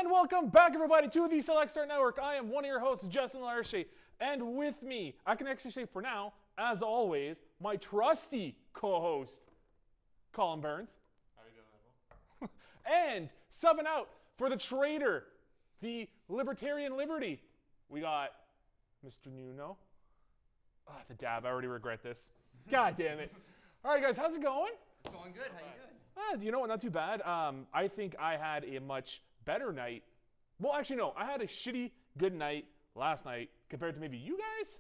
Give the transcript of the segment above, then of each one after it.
And welcome back, everybody, to the Select Start Network. I am one of your hosts, Justin Larshay, and with me, I can actually say for now, as always, my trusty co-host, Colin Burns. How are you doing, Michael? And subbing out for the traitor, the Libertarian Liberty, we got Mr. Nuno. The dab, I already regret this. God damn it. All right, guys, how's it going? It's going good. How you doing? You know what, not too bad. I think I had a much better night. Well, actually, no. I had a shitty good night last night compared to maybe you guys.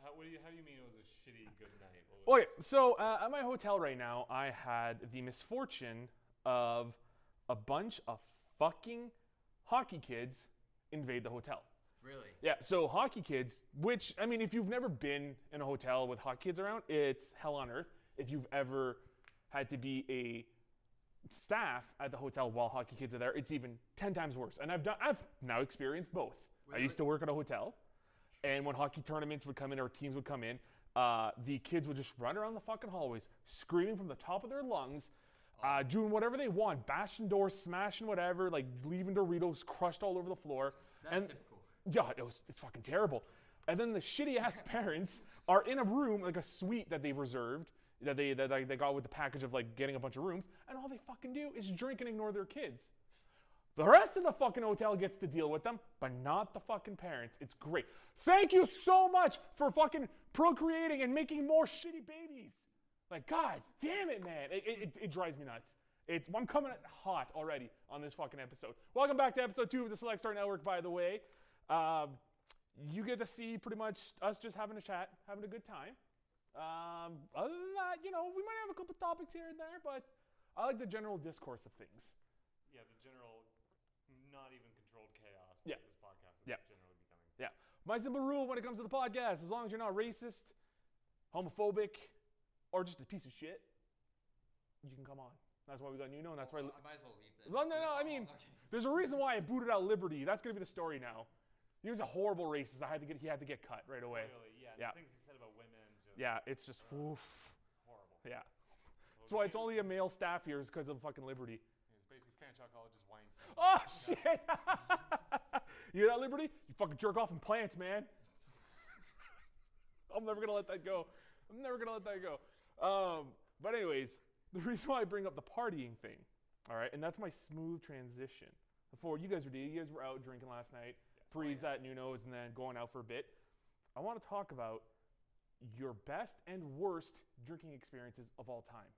How do you mean it was a shitty good night? Okay, so at my hotel right now, I had the misfortune of a bunch of fucking hockey kids invade the hotel. Really? Yeah, so hockey kids, which, I mean, if you've never been in a hotel with hockey kids around, it's hell on earth. If you've ever had to be a staff at the hotel while hockey kids are there, it's even 10 times worse. And I've now experienced both. Really? I used to work at a hotel, and when hockey tournaments would come in or teams would come in, the kids would just run around the fucking hallways, screaming from the top of their lungs, doing whatever they want, bashing doors, smashing whatever, like leaving Doritos crushed all over the floor. That's typical. Yeah, it's fucking terrible. And then the shitty ass parents are in a room, like a suite that they've reserved, that they got with the package of like getting a bunch of rooms, and all they fucking do is drink and ignore their kids. The rest of the fucking hotel gets to deal with them, but not the fucking parents. It's great. Thank you so much for fucking procreating and making more shitty babies. Like, god damn it, man. It drives me nuts. I'm coming hot already on this fucking episode. Welcome back to episode 2 of the Select Start Network, by the way. You get to see pretty much us just having a chat, having a good time. Other than that, we might have a couple topics here and there, but I like the general discourse of things. Yeah, the general, not even controlled chaos Yeah. that this podcast is Yeah. generally becoming. Yeah. My simple rule when it comes to the podcast, as long as you're not racist, homophobic, or just a piece of shit, you can come on. That's why we got Nuno, and that's why... I might as well leave then. Well, no, I mean, Okay. there's a reason why I booted out Liberty. That's going to be the story now. He was a horrible racist. He had to get cut right away. Really, yeah. Yeah. The things he said about women, just Yeah, it's just, oof. horrible. Yeah. That's why it's only a male staff here is because of fucking Liberty. It's basically fan chalkologist Weinstein. Oh, shit! You hear that, Liberty? You fucking jerk off in plants, man. I'm never going to let that go. But anyways, the reason why I bring up the partying thing, all right, and that's my smooth transition. Before you guys were out drinking last night, Pre's at Nuno's, and then going out for a bit. I want to talk about your best and worst drinking experiences of all time.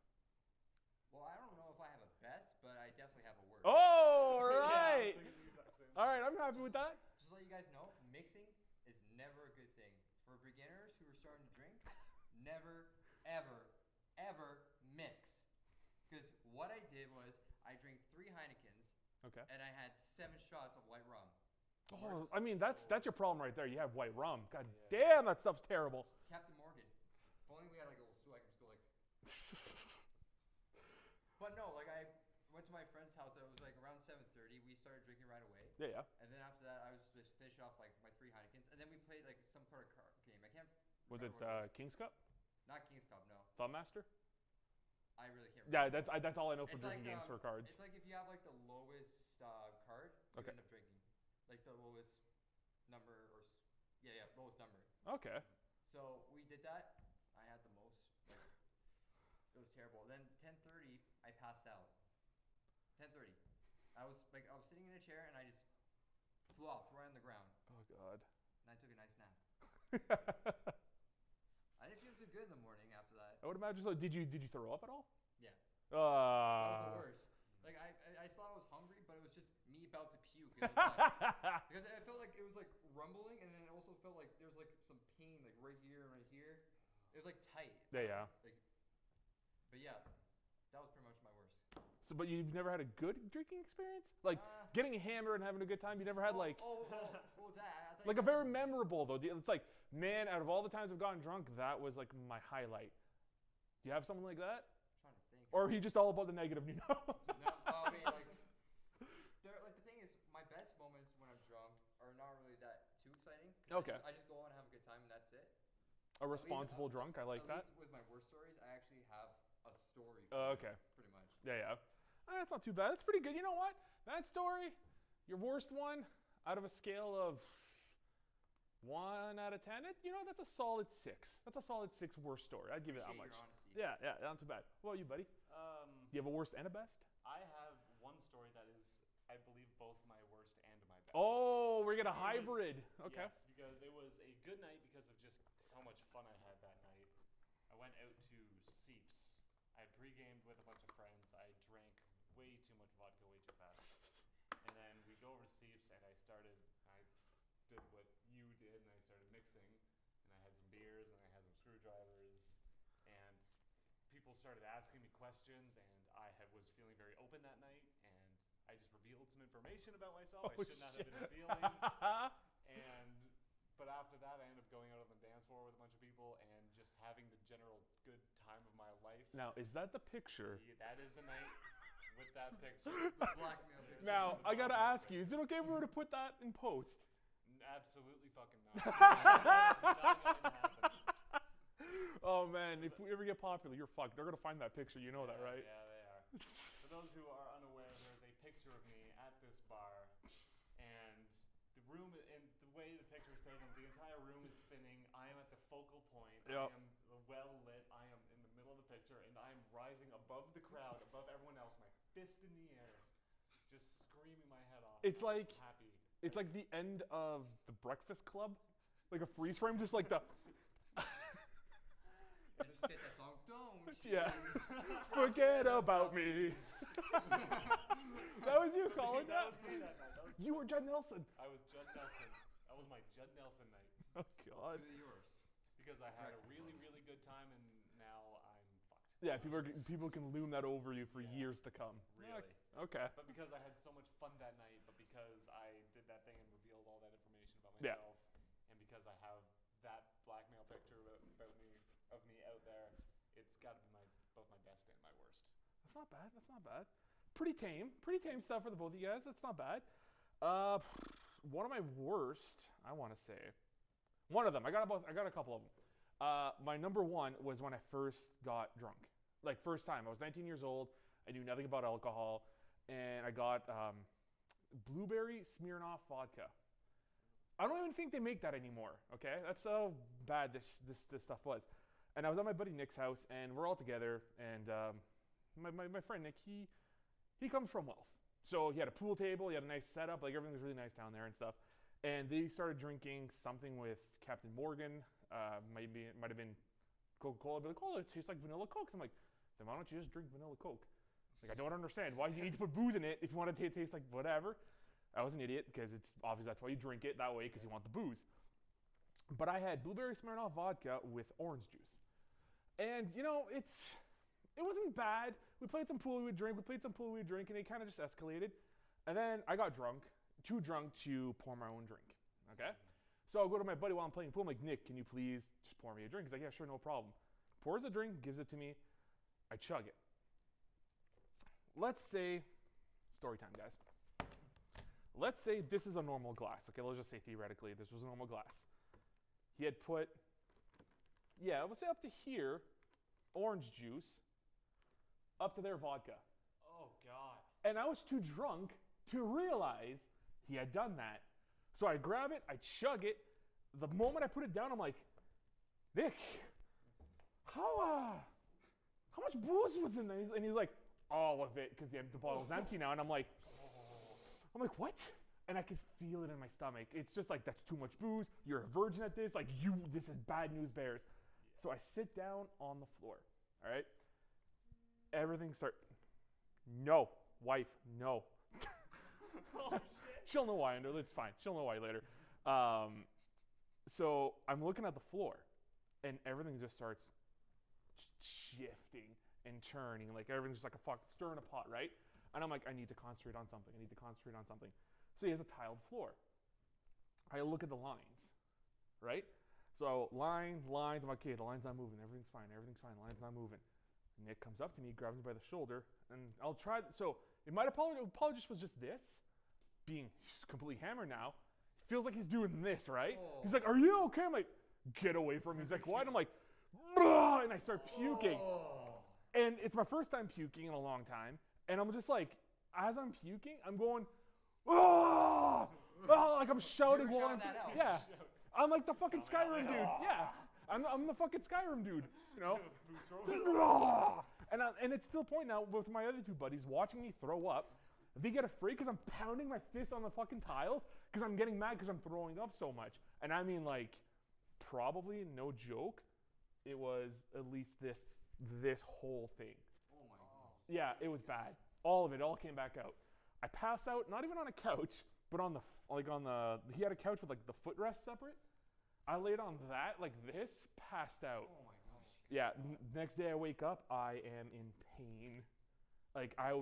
Well, I don't know if I have a best, but I definitely have a worst. Oh, all Yeah, I was right. thinking the exact same All right, I'm happy with that. Just to let you guys know, mixing is never a good thing. For beginners who are starting to drink, never, ever, ever mix. Because what I did was I drank 3 Heinekens, Okay. and I had 7 shots of white rum. Oh, I mean, that's your problem right there. You have white rum. God damn, that stuff's terrible. Captain Morgan. If only we had like a little stool, I could just go like... But no, like I went to my friend's house. It was like around 7:30. We started drinking right away. Yeah. And then after that, I was just finish off like my 3 Heinekens, and then we played like some sort of card game. I can't. Was it remember what King's Cup? Not King's Cup, no. Thumbmaster? I really can't. Yeah, remember. that's all I know for It's drinking like, games for cards. It's like if you have like the lowest card, you Okay. end up drinking. Like the lowest number or lowest number. Okay. So we did that. I had the most. Like, it was terrible. Then 10:30, I passed out. 10:30. I was sitting in a chair and I just flopped right on the ground. Oh God. And I took a nice nap. I didn't feel too good in the morning after that. I would imagine so. Did you throw up at all? Yeah. That was the worst. Like I thought I was hungry, but it was just me about to puke. It was like, because I felt like it was like rumbling, and then it also felt like there was like some pain like right here and right here. It was like tight. Yeah. Like, but yeah, that was pretty much my worst. So, but you've never had a good drinking experience? Like getting hammered and having a good time? You never had like... that. I thought Like you a very memorable though. It's like, man, out of all the times I've gotten drunk, that was like my highlight. Do you have something like that? I'm trying to think. Or are you just all about the negative, you know? No, I mean like the thing is, my best moments when I'm drunk are not really that too exciting. Okay. I just go on and have a good time and that's it. A responsible drunk, I like at that. least with my worst stories, I actually have a story. Okay. Pretty much. Yeah. That's not too bad. That's pretty good. You know what? That story, Your worst one, out of a scale of 1 out of 10, that's a solid 6. That's a solid 6 worst story. I'd give it that Appreciate much. your honesty. Yeah, not too bad. What about you, buddy? Do you have a worst and a best? I have one story that is, I believe, both my worst and my best. Oh, we're getting a It was- hybrid. Okay. Yes, because it was a good night because of just how much fun I had that night. I went out to Seeps. I pre-gamed with a bunch of friends. I drank way too much vodka way too fast. And then we go over to Seeps and I did what you did and I started mixing. And I had some beers and I had some screwdrivers. And people started asking me questions and I was feeling very open that night. And I just revealed some information about myself I should not have been revealing. But after that, I ended up going out on the dance floor with a bunch of people and just having the general good time of my life. Now, is that the picture? Yeah, that is the night with that picture. Blackmail picture. Now, I gotta ask you, is it okay for her to put that in post? Absolutely fucking not. That is not going to happen. Oh man, if we ever get popular, you're fucked. They're gonna find that picture, you know that, right? Yeah, they are. For those who are unaware, there's a picture of me at this bar, and the room, and the way the picture is taken, the entire room is spinning. I am at the focal point. Yep. I am well lit. I am in the middle of the picture, and I am rising above the crowd, above everyone else, my fist in the air, just screaming my head off. It's I was like- happy. It's like the end of The Breakfast Club, like a freeze frame, just like the. And just get that song. Don't you? Yeah. Forget about me. That was you, Colin. That was me that night. That was You were Judd Nelson. I was Judd Nelson. That was my Judd Nelson night. Oh God. Do yours. Because I had a Breakfast really, Club. really good time, and now I'm fucked. Yeah, people can loom that over you for Yeah. years to come. Really. Okay. But because I had so much fun that night, but because I did that thing and revealed all that information about Yeah. myself, and because I have that blackmail picture of me out there, it's got to be both my best and my worst. That's not bad. That's not bad. Pretty tame stuff for the both of you guys. That's not bad. One of my worst, I want to say, one of them. I got a couple of them. My number one was when I first got drunk. Like first time. I was 19 years old. I knew nothing about alcohol, and I got blueberry Smirnoff vodka. I don't even think they make that anymore. Okay, that's how bad this stuff was. And I was at my buddy Nick's house, and we're all together. And my friend Nick, he comes from wealth, so he had a pool table, he had a nice setup, like everything was really nice down there and stuff. And they started drinking something with Captain Morgan. Might have been Coca-Cola. But like, oh, it tastes like vanilla Coke. So I'm like, then why don't you just drink vanilla Coke? Like, I don't understand. Why do you need to put booze in it if you want it to taste like whatever? I was an idiot because it's obvious that's why you drink it that way, because you want the booze. But I had blueberry Smirnoff vodka with orange juice. And, it wasn't bad. We played some pool, we would drink, and it kind of just escalated. And then I got drunk, too drunk to pour my own drink, okay? So I'll go to my buddy while I'm playing pool. I'm like, Nick, can you please just pour me a drink? He's like, yeah, sure, no problem. Pours a drink, gives it to me. I chug it. Let's say, story time, guys. Let's say this is a normal glass, okay? Let's just say theoretically this was a normal glass. He had put, we'll say up to here, orange juice, up to there, vodka. Oh God. And I was too drunk to realize he had done that. So I grab it, I chug it. The moment I put it down, I'm like, Nick, how much booze was in there? And he's like, all of it, because the bottle's empty now. And I'm like, what? And I could feel it in my stomach. It's just like, that's too much booze. You're a virgin at this. Like, this is bad news bears. So I sit down on the floor, all right? Everything no, wife, no. Oh shit. She'll know why, it's fine. She'll know why later. So I'm looking at the floor, and everything just starts shifting and turning. Like, everything's just like stirring a pot, right? And I'm like, I need to concentrate on something. So he has a tiled floor. I look at the lines, right? So lines, I'm like, okay, the line's not moving. Everything's fine, line's not moving. Nick comes up to me, grabs me by the shoulder, and I'll try. So my apologist was just this, being completely hammered now. Feels like he's doing this, right? Oh. He's like, are you okay? I'm like, get away from me. He's like, what? I'm like, "Bruh," and I start puking. Oh. And it's my first time puking in a long time. And I'm just like, as I'm puking, I'm going, oh, like I'm shouting You're while I'm, shouting that out. yeah, I'm like the fucking Coming out Skyrim like, dude. Yeah, I'm the fucking Skyrim dude. You know. Food throw. And it's to the point now with my other two buddies watching me throw up. They get afraid because I'm pounding my fist on the fucking tiles because I'm getting mad because I'm throwing up so much. And I mean, like, probably no joke, it was at least this whole thing. Oh my god. Yeah, it was bad. All of it all came back out. I passed out not even on a couch, but on the he had a couch with like the footrest separate. I laid on that like this, passed out. Oh my gosh. Yeah, next day I wake up, I am in pain. Like I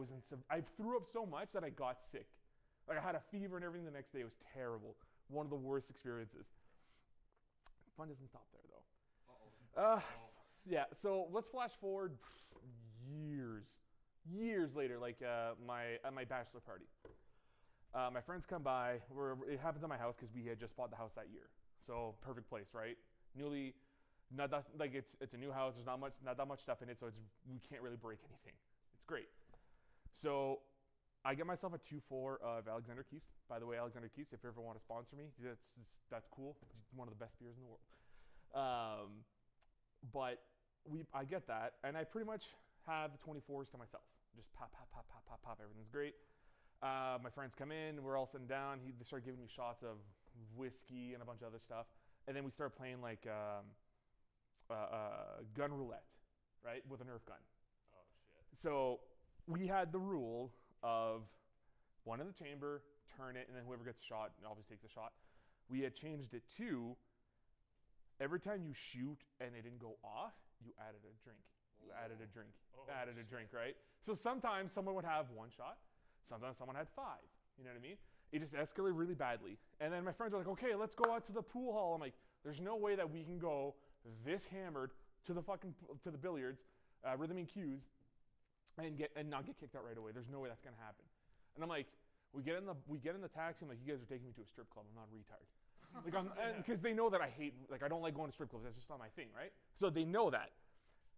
threw up so much that I got sick. Like I had a fever and everything the next day. It was terrible. One of the worst experiences. Fun doesn't stop there though. Yeah, so let's flash forward years later, like at my bachelor party. My friends come by. It happens at my house because we had just bought the house that year. So perfect place, right? Not that, like it's a new house. There's not that much stuff in it, so we can't really break anything. It's great. So I get myself a 2-4 of Alexander Keith's. By the way, Alexander Keith's, if you ever want to sponsor me, that's cool. One of the best beers in the world. But I get that, and I pretty much have the 24s to myself. Just pop. Everything's great. My friends come in. We're all sitting down. They start giving me shots of whiskey and a bunch of other stuff, and then we start playing like gun roulette, right, with a Nerf gun. Oh shit. So we had the rule of one in the chamber, turn it, and then whoever gets shot obviously takes a shot. We had changed it to every time you shoot and it didn't go off, you added a drink. Added a drink, right? So sometimes someone would have 1 shot. Sometimes someone had 5. You know what I mean? It just escalated really badly. And then my friends were like, okay, let's go out to the pool hall. I'm like, there's no way that we can go this hammered to the billiards, rhythm and cues, and not get kicked out right away. There's no way that's gonna happen. And I'm like, we get in the taxi. I'm like, you guys are taking me to a strip club. I'm not a retard. Because they know that I don't like going to strip clubs. That's just not my thing, right? So they know that.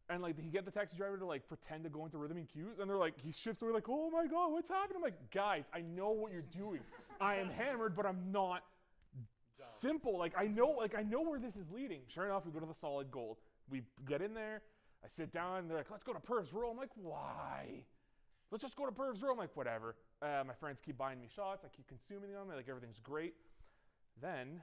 And like, he get the taxi driver to like pretend to go into rhythm and cues, and they're like, he shifts away like, oh my god, what's happening? I'm like, guys, I know what you're doing. I am hammered, but I'm not simple. Like I know where this is leading. Sure enough, we go to the Solid Gold. We get in there. I sit down. And they're like, let's go to Perv's Row. I'm like, why? Let's just go to Perv's Row. I'm like, whatever. My friends keep buying me shots. I keep consuming them. Like everything's great. Then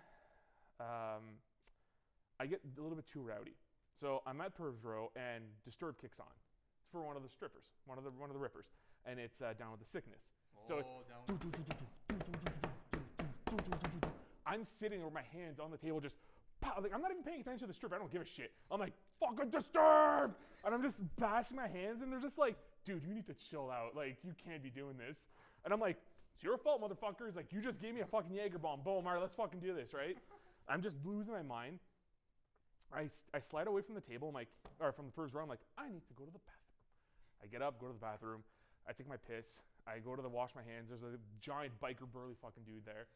I get a little bit too rowdy. So I'm at Perv's Row and Disturb kicks on. It's for one of the strippers, one of the rippers, and it's Down with the Sickness. So it's I'm sitting with my hands on the table, just pow, like I'm not even paying attention to the stripper. I don't give a shit. I'm like, fucking Disturb, and I'm just bashing my hands, and they're just like, dude, you need to chill out. Like you can't be doing this. And I'm like, it's your fault, motherfuckers. Like you just gave me a fucking Jaeger bomb. Boom. All right, let's fucking do this, right? I'm just losing my mind. I slide away from the table, from the Perv's Row. I'm like, I need to go to the bathroom. I get up, go to the bathroom. I take my piss. I go to wash my hands. There's a giant biker burly fucking dude there.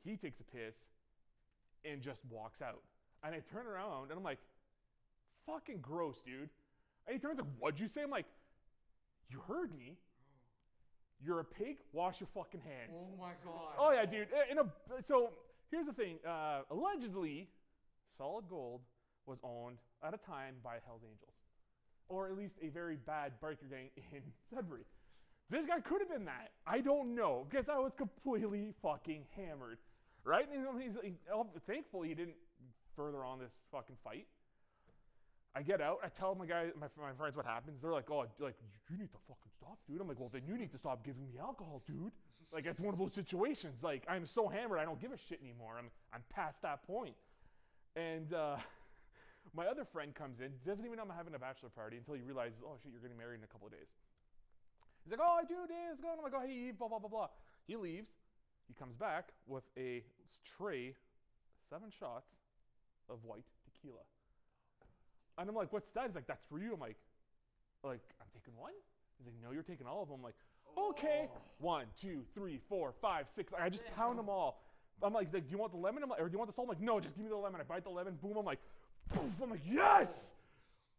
He takes a piss and just walks out. And I turn around and I'm like, fucking gross, dude. And he turns like, what'd you say? I'm like, you heard me. You're a pig. Wash your fucking hands. Oh my god. Oh yeah, dude. So here's the thing. Allegedly, Solid Gold was owned at a time by Hell's Angels, or at least a very bad biker gang in Sudbury. This guy could have been that. I don't know, because I was completely fucking hammered, right? And thankfully he didn't further on this fucking fight. I get out. I tell my friends what happens. They're like, oh, like you need to fucking stop, dude. I'm like, well, then you need to stop giving me alcohol, dude. Like it's one of those situations. Like I'm so hammered, I don't give a shit anymore. I'm past that point. And my other friend comes in, doesn't even know I'm having a bachelor party until he realizes, oh shit, you're getting married in a couple of days. He's like, oh, dude, it's going. I'm like, oh, hey, Eve, blah, blah, blah, blah. He leaves. He comes back with a tray, 7 shots of white tequila. And I'm like, what's that? He's like, that's for you. I'm like, I'm taking one? He's like, no, you're taking all of them. I'm like, okay. 1, 2, 3, 4, 5, 6. I just pound them all. I'm like, do you want the lemon? Or do you want the salt? I'm like, no, just give me the lemon. I bite the lemon, boom. I'm like, poof. I'm like, yes!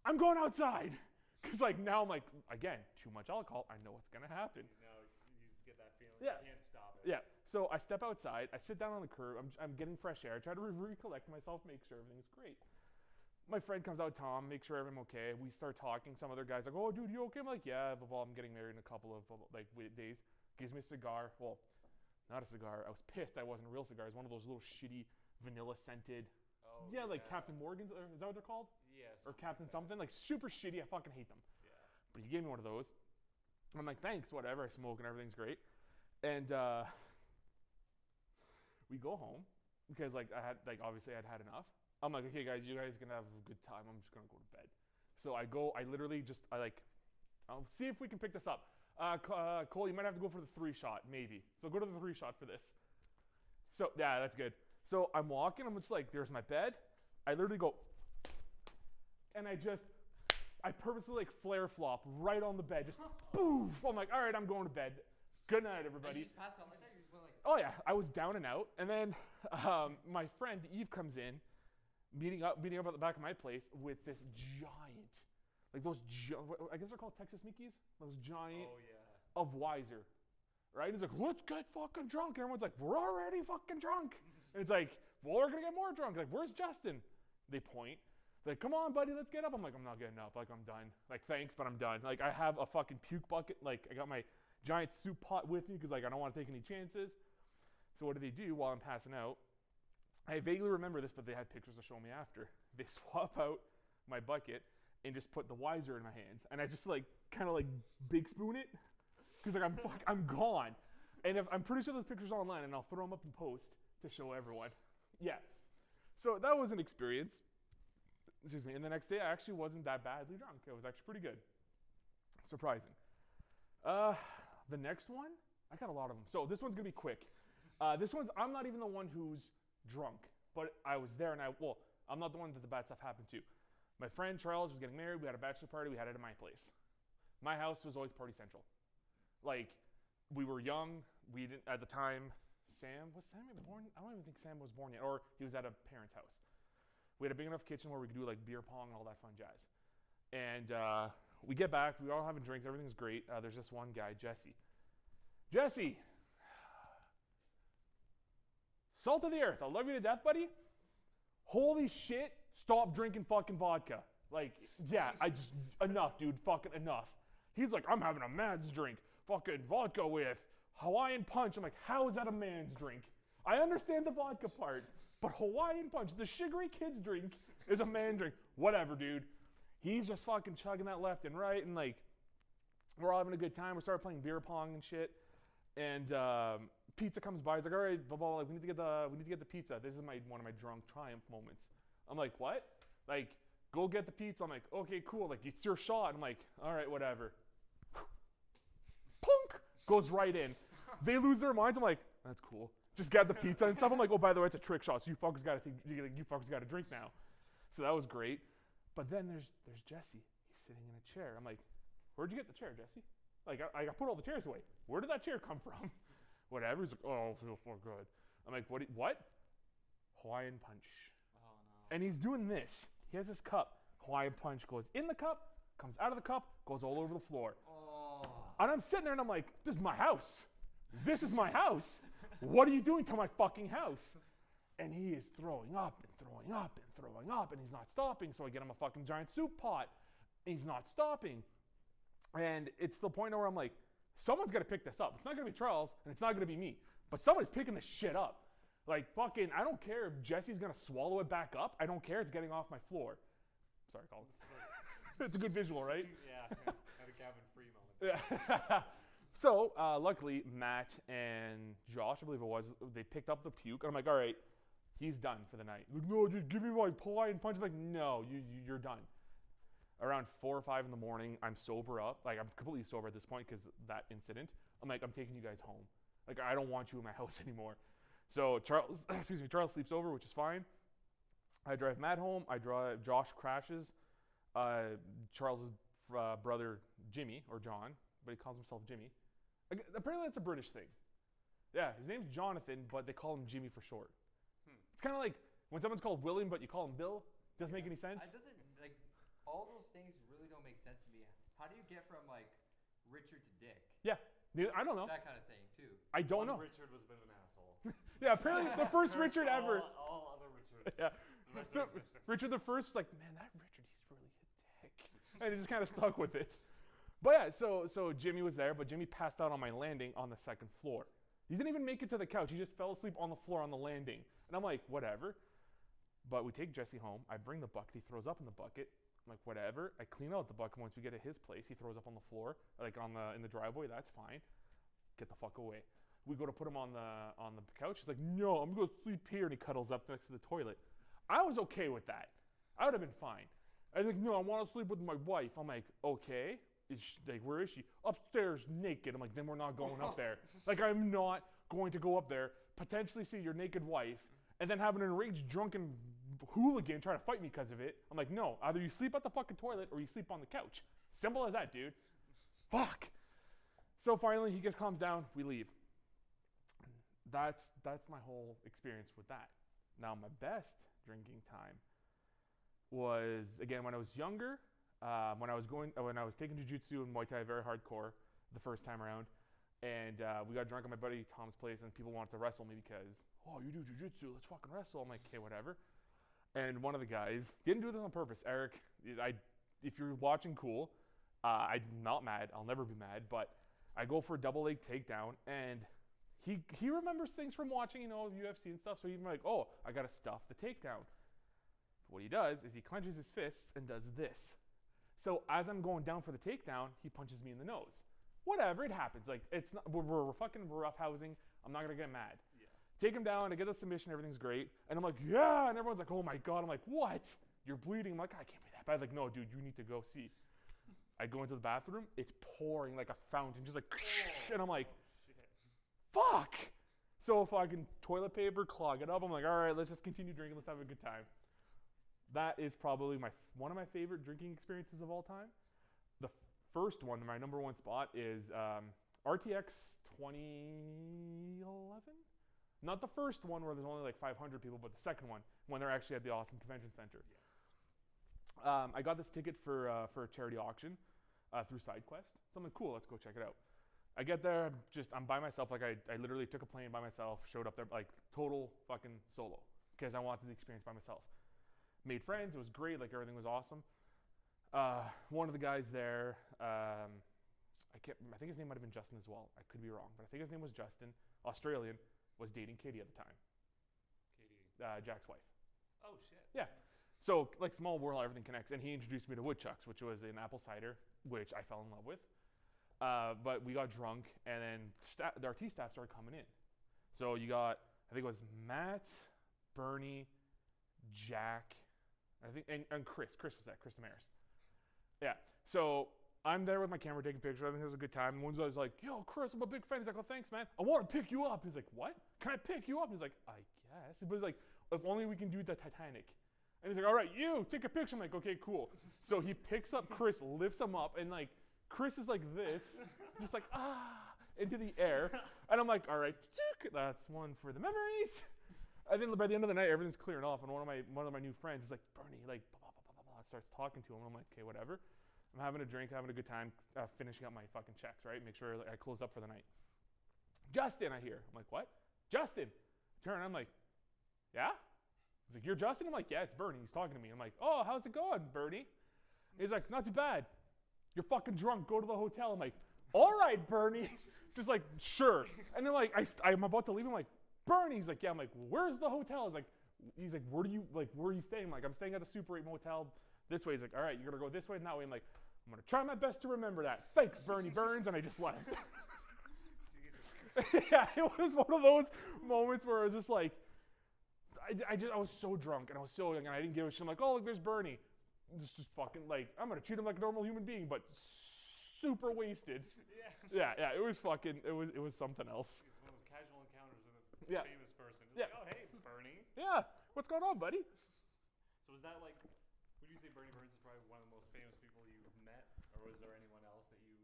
I'm going outside. Because like now I'm like, again, too much alcohol. I know what's going to happen. Now you just get that feeling. Yeah. You can't stop it. Yeah. So I step outside. I sit down on the curb. I'm getting fresh air. I try to recollect myself, make sure everything's great. My friend comes out, Tom, make sure I'm okay. We start talking. Some other guy's like, oh, dude, you okay? I'm like, yeah, well, I'm getting married in a couple of days. Gives me a cigar. Well, not a cigar. I was pissed I wasn't a real cigar. It was one of those little shitty vanilla scented. Oh, yeah, like Captain Morgan's. Is that what they're called? Yes. Or Captain something. Like super shitty. I fucking hate them. Yeah. But he gave me one of those. I'm like, thanks, whatever. I smoke and everything's great. And we go home because obviously I'd had enough. I'm like, okay, guys, you guys gonna have a good time. I'm just gonna go to bed. So I'll see if we can pick this up. Cole, you might have to go for the 3-shot, maybe. So go to the 3-shot for this. So yeah, that's good. So I'm walking. I'm just like, there's my bed. I literally go, and I purposely like flare flop right on the bed, just boof. I'm like, all right, I'm going to bed. Good night, everybody. And you just passed out like that? You just went like... Oh yeah, I was down and out, and then my friend Eve comes in, meeting up at the back of my place with this giant, like those, I guess they're called Texas Mickeys, those giant of Weiser, right? He's like, let's get fucking drunk, and everyone's like, we're already fucking drunk, and it's like, well, we're gonna get more drunk. Like, where's Justin? They point. They're like, come on, buddy, let's get up. I'm like, I'm not getting up. Like, I'm done. Like, thanks, but I'm done. Like, I have a fucking puke bucket. Like, I got my giant soup pot with me because, like, I don't want to take any chances. So what do they do while I'm passing out? I vaguely remember this, but they had pictures to show me after. They swap out my bucket and just put the Weiser in my hands. And I just, like, kind of, like, big spoon it because, like, I'm gone. And I'm pretty sure those pictures are online, and I'll throw them up in post to show everyone. Yeah. So that was an experience. Excuse me. And the next day, I actually wasn't that badly drunk. I was actually pretty good. Surprising. The next one, I got a lot of them. So this one's going to be quick. I'm not even the one who's drunk, but I was there, and I'm not the one that the bad stuff happened to. My friend Charles was getting married. We had a bachelor party. We had it at my place. My house was always party central. Like, we were young. We didn't, at the time, was Sam even born? I don't even think Sam was born yet, or he was at a parent's house. We had a big enough kitchen where we could do like beer pong and all that fun jazz. And we get back, we all having drinks, everything's great. There's this one guy, Jesse. Jesse! Salt of the earth, I love you to death, buddy. Holy shit, stop drinking fucking vodka. Like, yeah, enough, dude, fucking enough. He's like, I'm having a man's drink. Fucking vodka with Hawaiian punch. I'm like, how is that a man's drink? I understand the vodka part, but Hawaiian punch, the sugary kid's drink, is a man drink. Whatever, dude. He's just fucking chugging that left and right, and like, we're all having a good time. We started playing beer pong and shit, and pizza comes by. He's like, all right, blah, blah, blah, we need to get the pizza. This is one of my drunk triumph moments. I'm like, what? Like, go get the pizza. I'm like, okay, cool. Like, it's your shot. I'm like, all right, whatever. Punk goes right in. They lose their minds. I'm like, that's cool. Just get the pizza and stuff. I'm like, oh, by the way, it's a trick shot, so you fuckers got to drink now. So that was great. But then there's Jesse. He's sitting in a chair. I'm like, where'd you get the chair, Jesse? Like, I put all the chairs away. Where did that chair come from? Whatever. He's like, oh, I feel so good. I'm like, what? Hawaiian punch. Oh, no. And he's doing this. He has this cup. Hawaiian punch goes in the cup, comes out of the cup, goes all over the floor. Oh. And I'm sitting there and I'm like, this is my house. This is my house. What are you doing to my fucking house? And he is throwing up and throwing up and throwing up, and he's not stopping. So I get him a fucking giant soup pot. And he's not stopping. And it's the point where I'm like, someone's got to pick this up. It's not going to be Charles, and it's not going to be me. But someone's picking this shit up. Like, fucking, I don't care if Jesse's going to swallow it back up. I don't care. It's getting off my floor. Sorry, Colin. It's a good visual, right? Yeah. Had a Gavin Free moment. Yeah. So, luckily, Matt and Josh, I believe it was, they picked up the puke. And I'm like, all right, he's done for the night. Like, no, just give me my Hawaiian punch. I'm like, no, you're done. Around 4 or 5 in the morning, I'm sober up. Like, I'm completely sober at this point because that incident. I'm like, I'm taking you guys home. Like, I don't want you in my house anymore. So Charles sleeps over, which is fine. I drive Matt home. Josh crashes. Charles's brother, Jimmy, or John, but he calls himself Jimmy. Apparently that's a British thing. Yeah, his name's Jonathan, but they call him Jimmy for short. It's kind of like when someone's called William, but you call him Bill. Doesn't make any sense. It doesn't, like, all those things really don't make sense to me. How do you get from, like, Richard to Dick? Yeah, I don't know. That kind of thing, too. I don't know. Richard was a bit of an asshole. Yeah, apparently the first Richard ever. All other Richards. Yeah. The rest of existence. Richard the first was like, man, that Richard, he's really a dick. And he just kind of stuck with it. But yeah, so Jimmy was there, but Jimmy passed out on my landing on the second floor. He didn't even make it to the couch. He just fell asleep on the floor on the landing. And I'm like, whatever. But we take Jesse home. I bring the bucket. He throws up in the bucket. I'm like, whatever. I clean out the bucket. Once we get to his place, he throws up on the floor, like in the driveway. That's fine. Get the fuck away. We go to put him on the couch. He's like, no, I'm going to sleep here. And he cuddles up next to the toilet. I was okay with that. I would have been fine. I was like, no, I want to sleep with my wife. I'm like, okay. Like, where is she? Upstairs, naked. I'm like, then we're not going up there. Like, I'm not going to go up there, potentially see your naked wife, and then have an enraged, drunken hooligan try to fight me because of it. I'm like, no, either you sleep at the fucking toilet or you sleep on the couch. Simple as that, dude. Fuck. So finally, he just calms down. We leave. That's my whole experience with that. Now, my best drinking time was, again, when I was younger. When I was taking jiu-jitsu and Muay Thai very hardcore the first time around, and we got drunk at my buddy Tom's place, and people wanted to wrestle me because, oh, you do jiu-jitsu, let's fucking wrestle. I'm like, okay, whatever. And one of the guys didn't do this on purpose. Eric, if you're watching, cool. I'm not mad. I'll never be mad. But I go for a double leg takedown, and he remembers things from watching, UFC and stuff. So he's like, oh, I gotta stuff the takedown. What he does is he clenches his fists and does this. So as I'm going down for the takedown, he punches me in the nose. Whatever, it happens. Like, it's not, we're roughhousing. I'm not gonna get mad. Yeah. Take him down. I get the submission. Everything's great. And I'm like, yeah. And everyone's like, oh my god. I'm like, what? You're bleeding. I'm like, I can't be that bad. Like, no, dude, you need to go see. I go into the bathroom. It's pouring like a fountain, just like, and I'm like, fuck. So if I can toilet paper, clog it up, I'm like, all right, let's just continue drinking. Let's have a good time. That is probably one of my favorite drinking experiences of all time. The first one, my number one spot, is RTX 2011? Not the first one where there's only like 500 people, but the second one, when they're actually at the Austin Convention Center. Yes. I got this ticket for a charity auction through SideQuest. So I'm like, cool, let's go check it out. I get there, I'm by myself. Like, I literally took a plane by myself, showed up there, like, total fucking solo, because I wanted the experience by myself. Made friends, it was great, like, everything was awesome. One of the guys there, I think his name might have been Justin as well. I could be wrong, but I think his name was Justin, Australian, was dating Katie at the time. Katie. Jack's wife. Oh, shit. Yeah. So, like, small world, everything connects. And he introduced me to Woodchucks, which was an apple cider, which I fell in love with. But we got drunk, and then the RT staff started coming in. So you got, I think it was Matt, Bernie, Jack, I think, and Chris. Chris was that, Chris Damaris. Yeah. So I'm there with my camera taking pictures. I think it was a good time. And one guy's like, yo, Chris, I'm a big fan. He's like, oh, thanks, man. I want to pick you up. He's like, what? Can I pick you up? He's like, I guess. But he's like, if only we can do the Titanic. And he's like, all right, you, take a picture. I'm like, okay, cool. So he picks up Chris, lifts him up, and like, Chris is like this, just like, into the air. And I'm like, all right, that's one for the memories. And then by the end of the night, everything's clearing off. And one of my new friends is like, Bernie, like, blah, blah, blah, blah, blah, starts talking to him. And I'm like, okay, whatever. I'm having a drink, having a good time, finishing up my fucking checks, right? Make sure I close up for the night. Justin, I hear. I'm like, what? Justin. Turn, I'm like, yeah? He's like, you're Justin? I'm like, yeah, it's Bernie. He's talking to me. I'm like, oh, how's it going, Bernie? He's like, not too bad. You're fucking drunk. Go to the hotel. I'm like, all right, Bernie. Just like, sure. And then like, I'm about to leave. I'm like, Bernie. He's like, yeah. I'm like, where's the hotel? He's like, where are you staying? I'm like, I'm staying at the Super 8 motel this way. He's like, all right, you're going to go this way and that way. I'm like, I'm going to try my best to remember that. Thanks, Bernie Burns. And I just left. Jesus Christ. Yeah, it was one of those moments where I was just like, I was so drunk and I was so young and I didn't give a shit. I'm like, oh, look, there's Bernie. This is fucking like, I'm going to treat him like a normal human being, but super wasted. Yeah, it was fucking, it was something else. It's one of those casual encounters with a Yeah. famous person. It's Yeah. like, oh, hey, Bernie. Yeah, what's going on, buddy? So is that like, would you say Bernie Burns is probably one of the most famous people you've met? Or was there anyone else that you...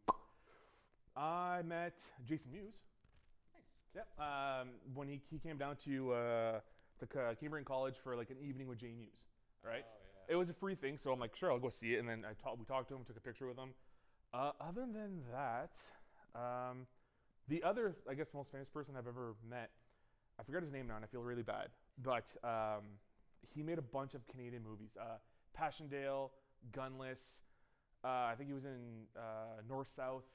I met Jason Mewes. Nice. Yep. When he came down to Cambrian College for like an evening with Jay Mewes, right? Oh, yeah. It was a free thing, so I'm like, sure, I'll go see it. And then we talked to him, took a picture with him. Other than that, the other, I guess, most famous person I've ever met I forgot his name now, and I feel really bad. But he made a bunch of Canadian movies. Passchendaele, Gunless. I think he was in North South.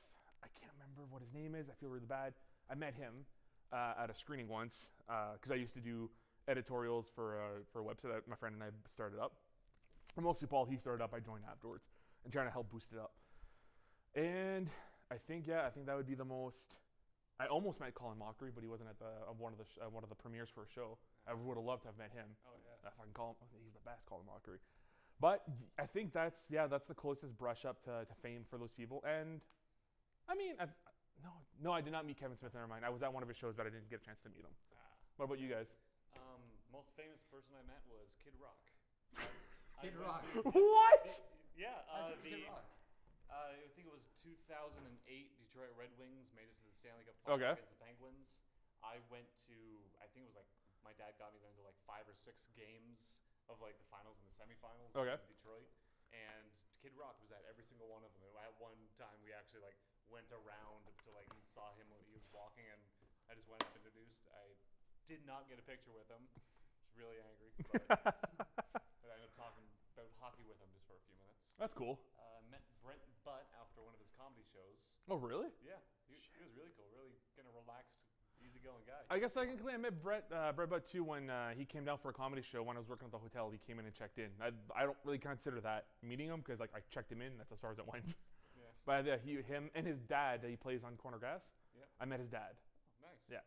I can't remember what his name is. I feel really bad. I met him at a screening once because I used to do editorials for a website that my friend and I started up. And mostly Paul, he started up. I joined afterwards and trying to help boost it up. And I think that would be the most. I almost met Colin Mockery, but he wasn't at one of the premieres for a show. I would have loved to have met him. Oh yeah. If I can call him, he's the best, Colin Mockery. But I think that's the closest brush up to fame for those people. And I mean, no, I did not meet Kevin Smith. Never mind. I was at one of his shows, but I didn't get a chance to meet him. What about you guys? Most famous person I met was Kid Rock. Kid Rock. What? Yeah. Kid Rock. I think it was 2008. Detroit Red Wings made it to the Stanley Cup final against the Penguins. I went to, I think it was like my dad got me there to like 5 or 6 games of like the finals and the semifinals in Detroit, and Kid Rock was at every single one of them. At one time, we actually like went around to like saw him when he was walking, and I just went up and introduced. I did not get a picture with him. I was really angry, but I ended up talking about hockey with him just for a few minutes. That's cool. Met Brent Butt after one of his comedy shows. Oh, really? Yeah, he was really cool. Really kind of relaxed, easygoing guy. I guess technically I met Brett Butt too when he came down for a comedy show when I was working at the hotel. He came in and checked in. I don't really consider that meeting him because like I checked him in. That's as far as it went. Yeah. But him and his dad that he plays on Corner Gas. Yeah. I met his dad. Oh, nice. Yeah.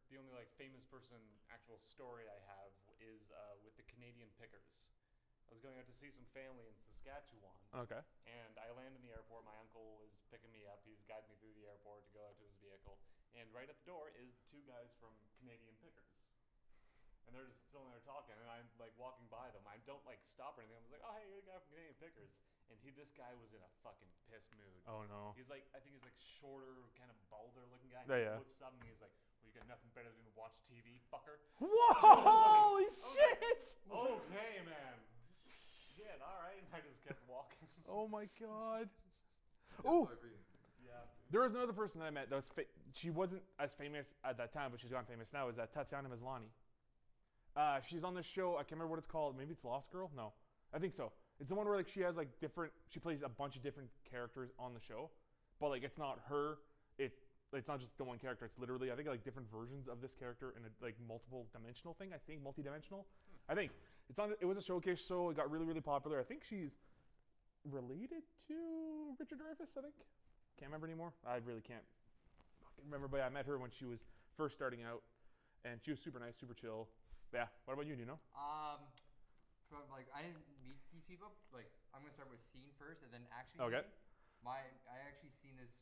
The only like famous person actual story I have is with the Canadian Pickers. I was going out to see some family in Saskatchewan. Okay. And I land in the airport. My uncle is picking me up. He's guiding me through the airport to go out to his vehicle. And right at the door is the 2 guys from Canadian Pickers. And they're just still in there talking. And I'm like walking by them. I don't like stop or anything. I was like, oh, hey, you're the guy from Canadian Pickers. And this guy was in a fucking pissed mood. Oh, no. He's like, I think he's like shorter, kind of balder looking guy. Yeah. He looks up and he's like, well, you got nothing better than to watch TV, fucker. Whoa! Holy shit! Okay, man. Yeah, all right. And I just kept walking. Oh my god. Yeah, Oh, so I agree. Yeah. there was another person that I met that was she wasn't as famous at that time, but she's gotten famous now. Is Tatiana Maslany. She's on this show. I can't remember what it's called. Maybe it's Lost Girl. No, I think so. It's the one where like she has like different. She plays a bunch of different characters on the show, but like it's not her. It's not just the one character. It's literally I think like different versions of this character in a like multiple dimensional thing. I think multi-dimensional. I think it's on. It was a showcase show. It got really really popular. I think she's related to Richard Dreyfuss. I think. Can't remember anymore. I really can't fucking remember. But yeah, I met her when she was first starting out, and she was super nice, super chill. Yeah. What about you, Nuno? From like I didn't meet these people. Like I'm gonna start with scene first, and then actually. Okay. I actually seen this.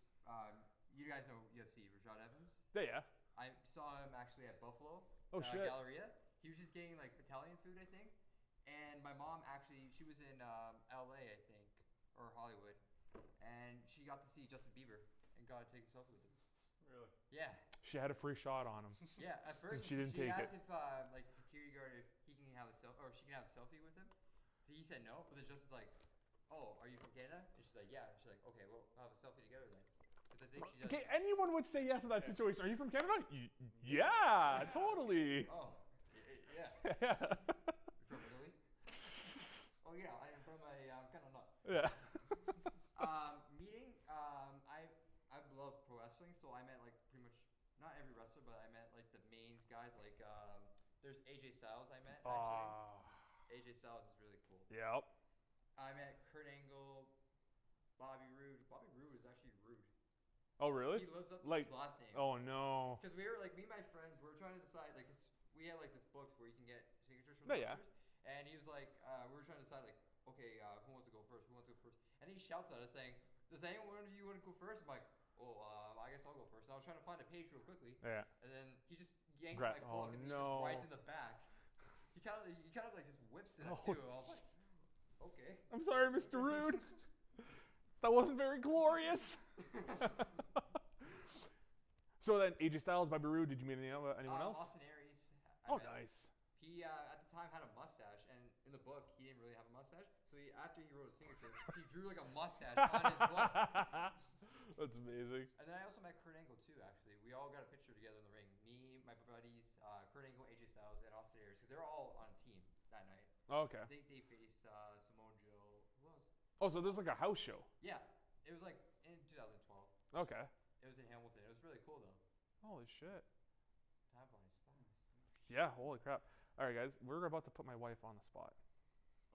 You guys know UFC, Rashad Evans. Yeah. I saw him actually at Buffalo. Oh, shit. Galleria. He was just getting like Italian food, I think. And my mom actually, she was in LA, I think, or Hollywood, and she got to see Justin Bieber and got to take a selfie with him. Really? Yeah. She had a free shot on him. Yeah. At first, She didn't take asked it. if like the security guard if he can have a selfie or she can have a selfie with him. So he said no, but then Justin's like, "Oh, are you from Canada?" And she's like, "Yeah." She's like, "Okay, well, we'll have a selfie together then." Because I think she does. Okay, anyone would say yes to that situation. Are you from Canada? Yeah, totally. Oh, yeah. Yeah. You're from Italy? Oh yeah, I am from kind of not. Yeah. Meeting, I love pro wrestling, so I met like pretty much not every wrestler, but I met like the main guys. Like there's AJ Styles I met actually. AJ Styles is really cool. Yep. I met Kurt Angle, Bobby Roode. Bobby Roode is actually rude. Oh really? He lives up to Like, his last name. oh no. Because we were like, me and my friends, we were trying to decide, like, 'cause we had like this books where you can get signatures from the Yeah. wrestlers. And he was like, we were trying to decide, like, okay, who wants to go first? Who wants to go first? And he shouts at us saying, does anyone of you want to go first? I'm like, oh, I guess I'll go first. And I was trying to find a page real quickly. Yeah. And then he just yanks my book and he no. just writes in the back. He kind of like just whips it up Oh, too. I was like, okay. I'm sorry, Mr. Rude. That wasn't very glorious. So then, AJ Styles, Bobby Roode. Did you meet anyone else? Austin Aries. Oh, nice. He at the time had a mustache, and in the book he didn't really have a mustache. So after he wrote a signature, he drew like a mustache on his book. That's amazing. And then I also met Kurt Angle too. Actually, we all got a picture together in the ring. Me, my buddies, Kurt Angle, AJ Styles, and Austin Aries, because they were all on a team that night. Oh, okay. They faced Samoa Joe. Who else? Oh, so this is like a house show. Yeah, it was like in 2012. Okay. It was in Hamilton. It was really cool though. Holy shit. Time flies fast. Yeah, holy crap. All right, guys, we're about to put my wife on the spot.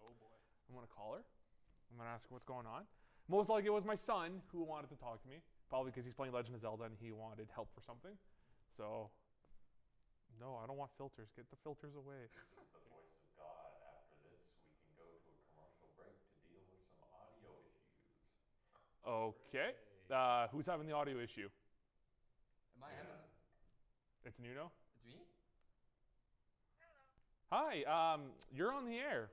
Oh boy. I'm going to call her. I'm going to ask her what's going on. Most likely it was my son who wanted to talk to me, probably because he's playing Legend of Zelda and he wanted help for something. So, no, I don't want filters. Get the filters away. This is the voice of God. After this, we can go to a commercial break to deal with some audio issues. Okay. Who's having the audio issue? Am I having? It's Nuno. It's me. Hi, you're on the air.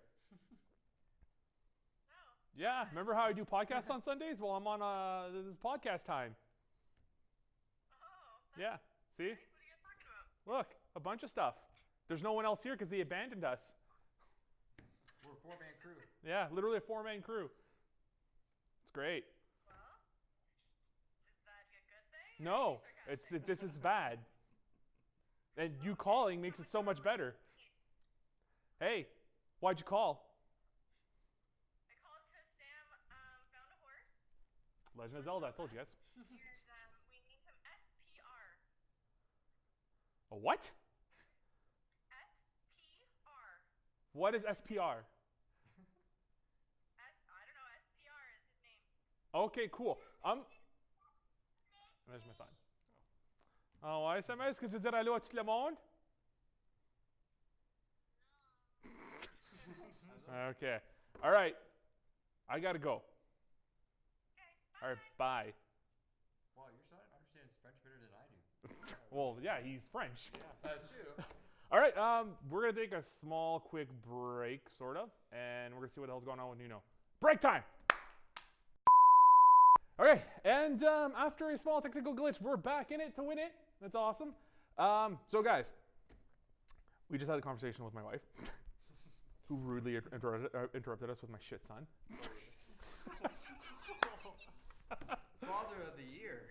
Yeah, remember how I do podcasts on Sundays? Well, I'm on this is podcast time. Yeah, see? Nice. What are you guys talking about? Look, a bunch of stuff. There's no one else here because they abandoned us. We're a 4-man crew. Yeah, literally a 4-man crew. It's great. Well, is that a good thing? No, this is bad. And you calling makes it so much better. Hey, why'd you call? I called because Sam found a horse. Legend of Zelda, I told you guys. And we named him SPR. A what? SPR. What is SPR? I don't know. SPR is his name. Okay, cool. There's my son. Oh, SMS que tu dirais allô à tout le monde? Okay. All right. I gotta go. Okay. All right. Bye. Wow, your son understands French better than I do. Well, yeah, he's French. That's true. All right. We're gonna take a small, quick break, sort of, and we're gonna see what the hell's going on with Nuno. Break time. Okay, and after a small technical glitch, we're back in it to win it. That's awesome. So, guys, we just had a conversation with my wife, who rudely interrupted us with my shit son. Father of the year.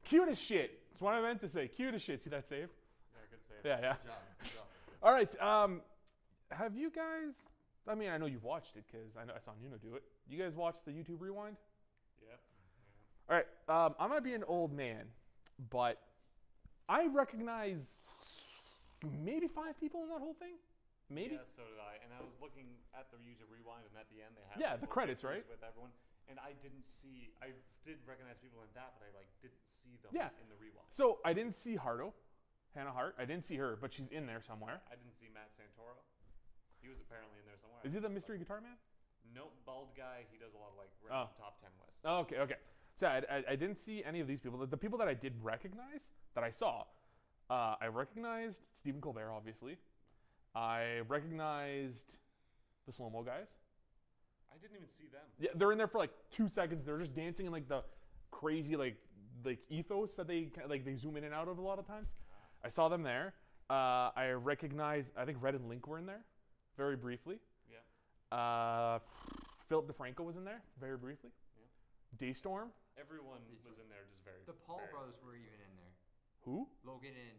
Cute as shit. That's what I meant to say. Cute as shit. See that save? Yeah, good save. Yeah, yeah. Good job. Good job. All right. Have you guys? I mean, I know you've watched it because I saw Nuno do it. You guys watched the YouTube Rewind? Yeah. All right. I might be an old man, but I recognize maybe 5 people in that whole thing. Maybe. Yeah, so did I. And I was looking at the YouTube Rewind, and at the end they had Yeah, the full credits, pictures right? with everyone. And I didn't see. I did recognize people in that, but I didn't see them Yeah. in the Rewind. So I didn't see Hardo, Hannah Hart. I didn't see her, but she's in there somewhere. I didn't see Matt Santoro. He was apparently in there somewhere. Is he the mystery guitar man? Nope, bald guy. He does a lot of Oh. random top 10 lists. Oh, okay. So I didn't see any of these people. The people that I did recognize, that I saw, I recognized Stephen Colbert, obviously. I recognized the slow-mo guys. I didn't even see them. Yeah, they're in there for like 2 seconds. They're just dancing in like the crazy like ethos that they zoom in and out of a lot of times. I saw them there. I recognized, I think Red and Link were in there, very briefly. Yeah. Philip DeFranco was in there, very briefly. Yeah. Daystorm. Everyone was in there just very. The Paul very brothers were even in there. Who? Logan and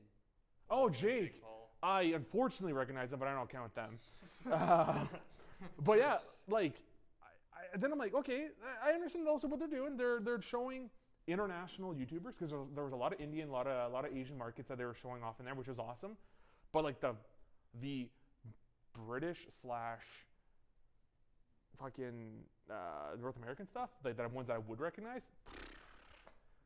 Oh, Jake. Paul. I unfortunately recognize them, but I don't count them. But yeah, like, then I'm like, okay, I understand also what they're doing. They're showing international YouTubers because there was a lot of Indian, a lot of Asian markets that they were showing off in there, which was awesome. But like the British / fucking North American stuff, like the ones that I would recognize.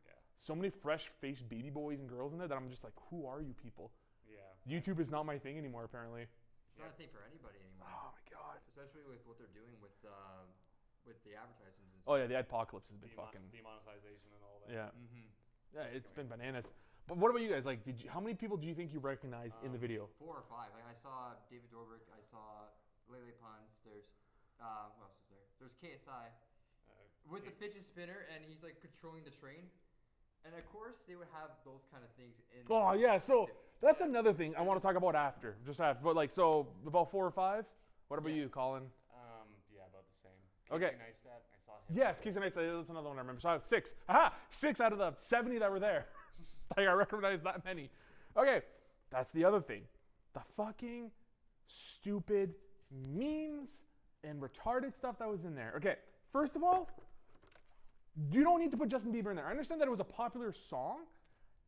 Yeah. So many fresh-faced baby boys and girls in there that I'm just like, who are you people? Yeah. YouTube is not my thing anymore, apparently. it's not a thing for anybody anymore. Oh my god. Especially with what they're doing with the advertisements and stuff. Oh yeah, the Adpocalypse has been fucking. Demonetization and all that. Yeah. Mm-hmm. Yeah, it's been bananas. But what about you guys? Like, how many people do you think you recognized in the video? 4 or 5. Like I saw David Dobrik. I saw Lele Pons. There's who else was there? There's KSI with the fidget spinner, and he's like controlling the train. And of course, they would have those kind of things in. Oh yeah, so that's another thing I want to talk about after. But like, so about 4 or 5. What about Yeah. you, Colin? Yeah, about the same. Okay. Casey Neistat, I saw Yes, Casey Nice. That's another one I remember. So I have 6. Aha! 6 out of the 70 that were there. Like I recognize that many. Okay, that's the other thing. The fucking stupid memes and retarded stuff that was in there. Okay, first of all, you don't need to put Justin Bieber in there. I understand that it was a popular song.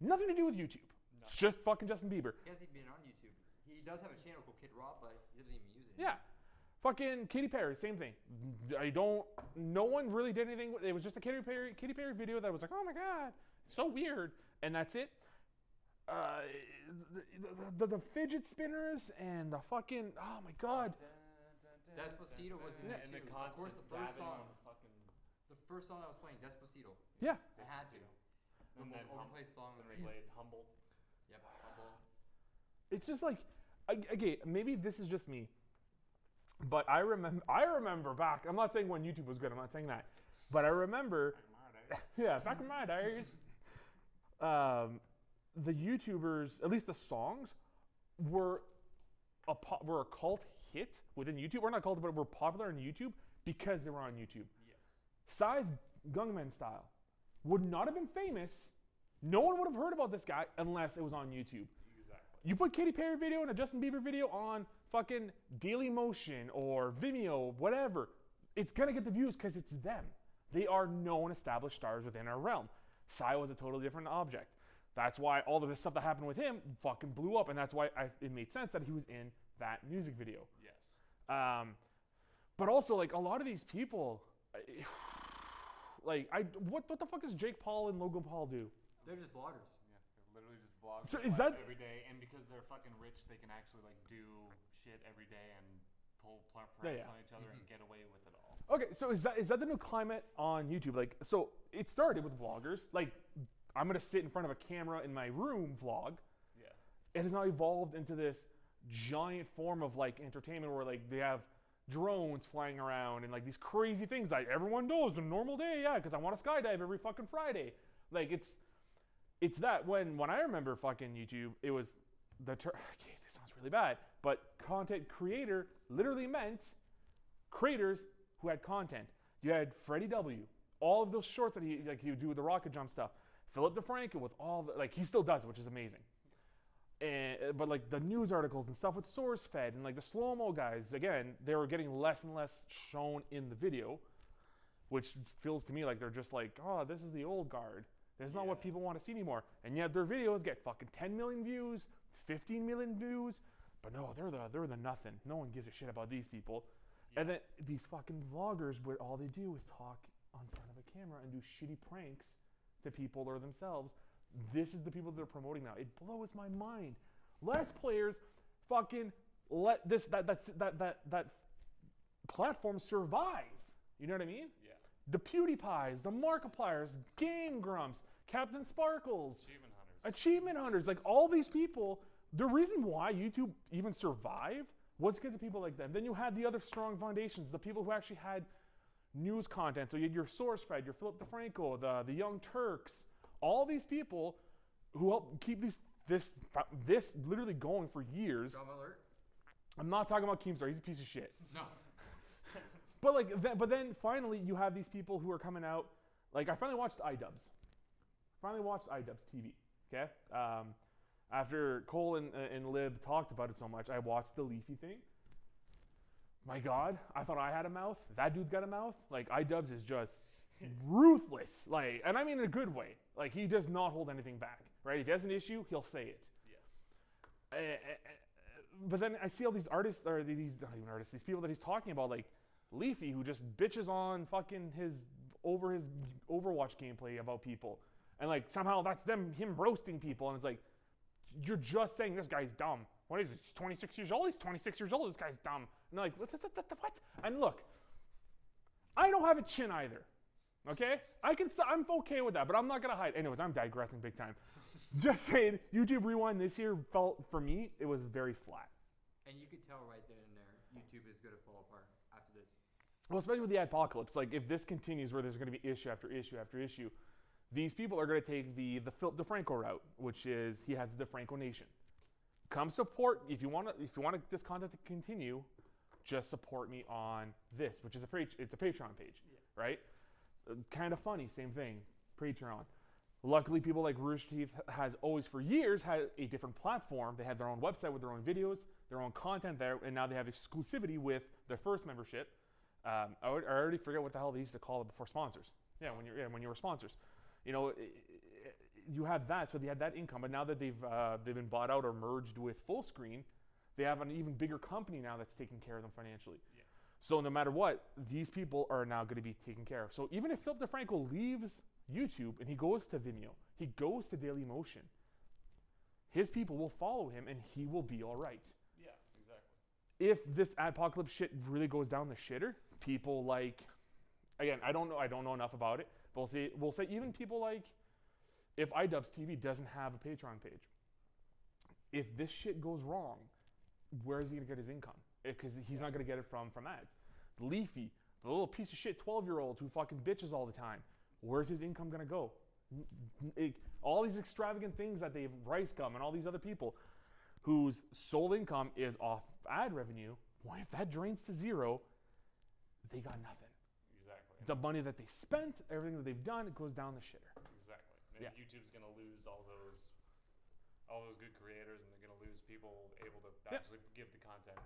Nothing to do with YouTube. No. It's just fucking Justin Bieber. He hasn't even been on YouTube. He does have a channel called Kid Rock, but he doesn't even use it. Yeah. Fucking Katy Perry, same thing. No one really did anything. It was just a Katy Perry video that was like, oh my God, so weird. And that's it. The fidget spinners and the fucking, oh my God. Despacito was in that and too. the Of course, the first dabbing song. on the fucking The first song that was playing, Despacito. Yeah. It had to. The And most then overplayed song on the they radio. played Humble. Yep, Humble. It's just like, okay, maybe this is just me, but I remember back, I'm not saying when YouTube was good, I'm not saying that, but I remember, yeah, back in my days, the YouTubers, at least the songs, were a cult hit within YouTube. Or not cult, but were popular on YouTube because they were on YouTube. Yes. Psy's Gangnam Style would not have been famous. No one would have heard about this guy unless it was on YouTube. Exactly. You put Katy Perry video and a Justin Bieber video on fucking Dailymotion or Vimeo, whatever, it's gonna get the views because it's them. They are known established stars within our realm. Psy was a totally different object. That's why all of this stuff that happened with him fucking blew up, and that's why it made sense that he was in that music video. Yes. But also, like, a lot of these people, like, what the fuck does Jake Paul and Logan Paul do? They're just vloggers. Yeah, they're literally just vlogs. So their is life that- every day, and because they're fucking rich, they can actually like do shit every day and pull pranks Yeah. on each other and get away with it all. Okay, so is that the new climate on YouTube? Like, so it started with vloggers. Like, I'm gonna sit in front of a camera in my room vlog. Yeah. It has now evolved into this giant form of like entertainment where like they have drones flying around and like these crazy things like everyone does on a normal day, yeah, because I want to skydive every fucking Friday. Like it's that when I remember fucking YouTube, it was okay, this sounds really bad, but content creator literally meant creators who had content. You had Freddie W. All of those shorts that he would do with the rocket jump stuff. Philip DeFranco with all the, like, he still does it, which is amazing. But like the news articles and stuff with SourceFed and like the slow-mo guys, again, they were getting less and less shown in the video, which feels to me like they're just like, oh, this is the old guard. This is not what people want to see anymore. And yet their videos get fucking 10 million views, 15 million views, but no, they're the nothing. No one gives a shit about these people. Yeah. And then these fucking vloggers, where all they do is talk on front of a camera and do shitty pranks to people or themselves. This is the people that they're promoting now. It blows my mind. Less players fucking let that platform survive. You know what I mean? Yeah. The PewDiePies, the Markipliers, Game Grumps, Captain Sparkles, Achievement Hunters, like all these people, the reason why YouTube even survived was because of people like them. Then you had the other strong foundations, the people who actually had news content. So you had your SourceFed, your Philip DeFranco, the Young Turks, all these people who helped keep this literally going for years. Drama alert. I'm not talking about Keemstar, he's a piece of shit. No. But then finally you have these people who are coming out. Like I finally watched iDubbbz. TV. Okay. After Cole and Lib talked about it so much, I watched the Leafy thing. My God, I thought I had a mouth. That dude's got a mouth. Like iDubbbz is just ruthless. Like, and I mean in a good way. Like he does not hold anything back. Right? If he has an issue, he'll say it. Yes. But then I see all these artists, or these not even artists, these people that he's talking about, like Leafy, who just bitches on fucking his Overwatch gameplay about people, and like somehow that's him roasting people, and it's like you're just saying this guy's dumb. What is it? He's 26 years old. He's 26 years old. This guy's dumb. And they're like, what? And look, I don't have a chin either. Okay, I'm okay with that, but I'm not gonna hide. Anyways, I'm digressing big time. Just saying, YouTube Rewind this year felt, for me, it was very flat. And you could tell right then and there, YouTube is going to fall apart after this. Well, especially with the apocalypse, like if this continues where there's going to be issue after issue after issue, these people are going to take the Philip DeFranco route, which is he has the DeFranco Nation. Come support, if you want this content to continue, just support me on this, which is it's a Patreon page, right? Kind of funny, same thing. Patreon. Luckily, people like Rooster Teeth has always for years had a different platform. They had their own website with their own videos, their own content there, and now they have exclusivity with their first membership. I already forget what the hell they used to call it before sponsors. Yeah, when you were sponsors, you know, you had that, so they had that income. But now that they've been bought out or merged with Full Screen, they have an even bigger company now that's taking care of them financially. Yes. So no matter what, these people are now going to be taken care of. So even if Philip DeFranco leaves YouTube and he goes to Vimeo, he goes to Dailymotion, his people will follow him and he will be all right. Yeah, exactly. If this apocalypse shit really goes down the shitter, people like, again, I don't know enough about it, but we'll say even people like, if iDubbbz TV doesn't have a Patreon page, if this shit goes wrong, where is he gonna get his income? Because he's not gonna get it from ads. Leafy, the little piece of shit 12-year-old who fucking bitches all the time, where's his income gonna go? All these extravagant things that they've Rice Gum and all these other people whose sole income is off ad revenue, well, if that drains to zero, they got nothing. Exactly. The money that they spent, everything that they've done, it goes down the shitter. Exactly. And Yeah. YouTube's gonna lose all those good creators, and they're gonna lose people able to actually give the content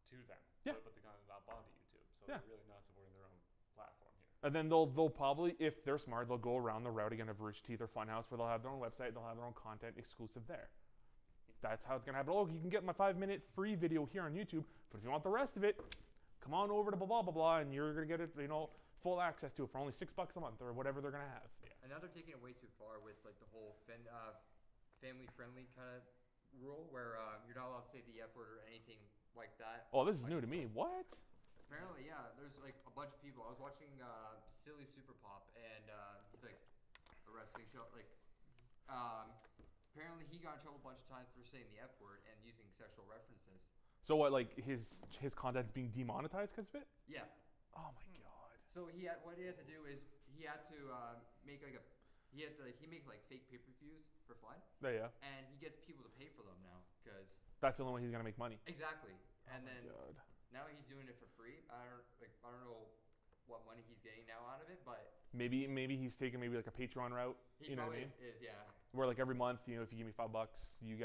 to them. Yeah. Put the content up onto YouTube. So Yeah. they're really not supporting their own platform here. And then they'll probably, if they're smart, they'll go around the route again of Rooster Teeth or Funhouse, where they'll have their own website, they'll have their own content exclusive there. That's how it's gonna happen. Oh, you can get my 5-minute free video here on YouTube, but if you want the rest of it, come on over to blah blah blah blah, and you're gonna get it, full access to it for only $6 a month or whatever they're gonna have. And now they're taking it way too far with like the whole family-friendly kind of rule, where you're not allowed to say the F word or anything like that. Oh, this is new to me. What? Apparently, yeah. There's like a bunch of people. I was watching Silly Super Pop, and he's like a wrestling show. Like, apparently he got in trouble a bunch of times for saying the F word and using sexual references. So what? Like his content's being demonetized because of it? Yeah. Oh my god. So what he had to do is he had to make like he makes like fake pay-per-views for fun, Yeah. and he gets people to pay for them now because That's the only way he's gonna make money. exactly. And Oh my then god. now he's doing it for free. I don't know what money he's getting now out of it, but Maybe he's taking like a Patreon route. he You know what I probably mean? is. Yeah. Where like every month, if you give me $5, you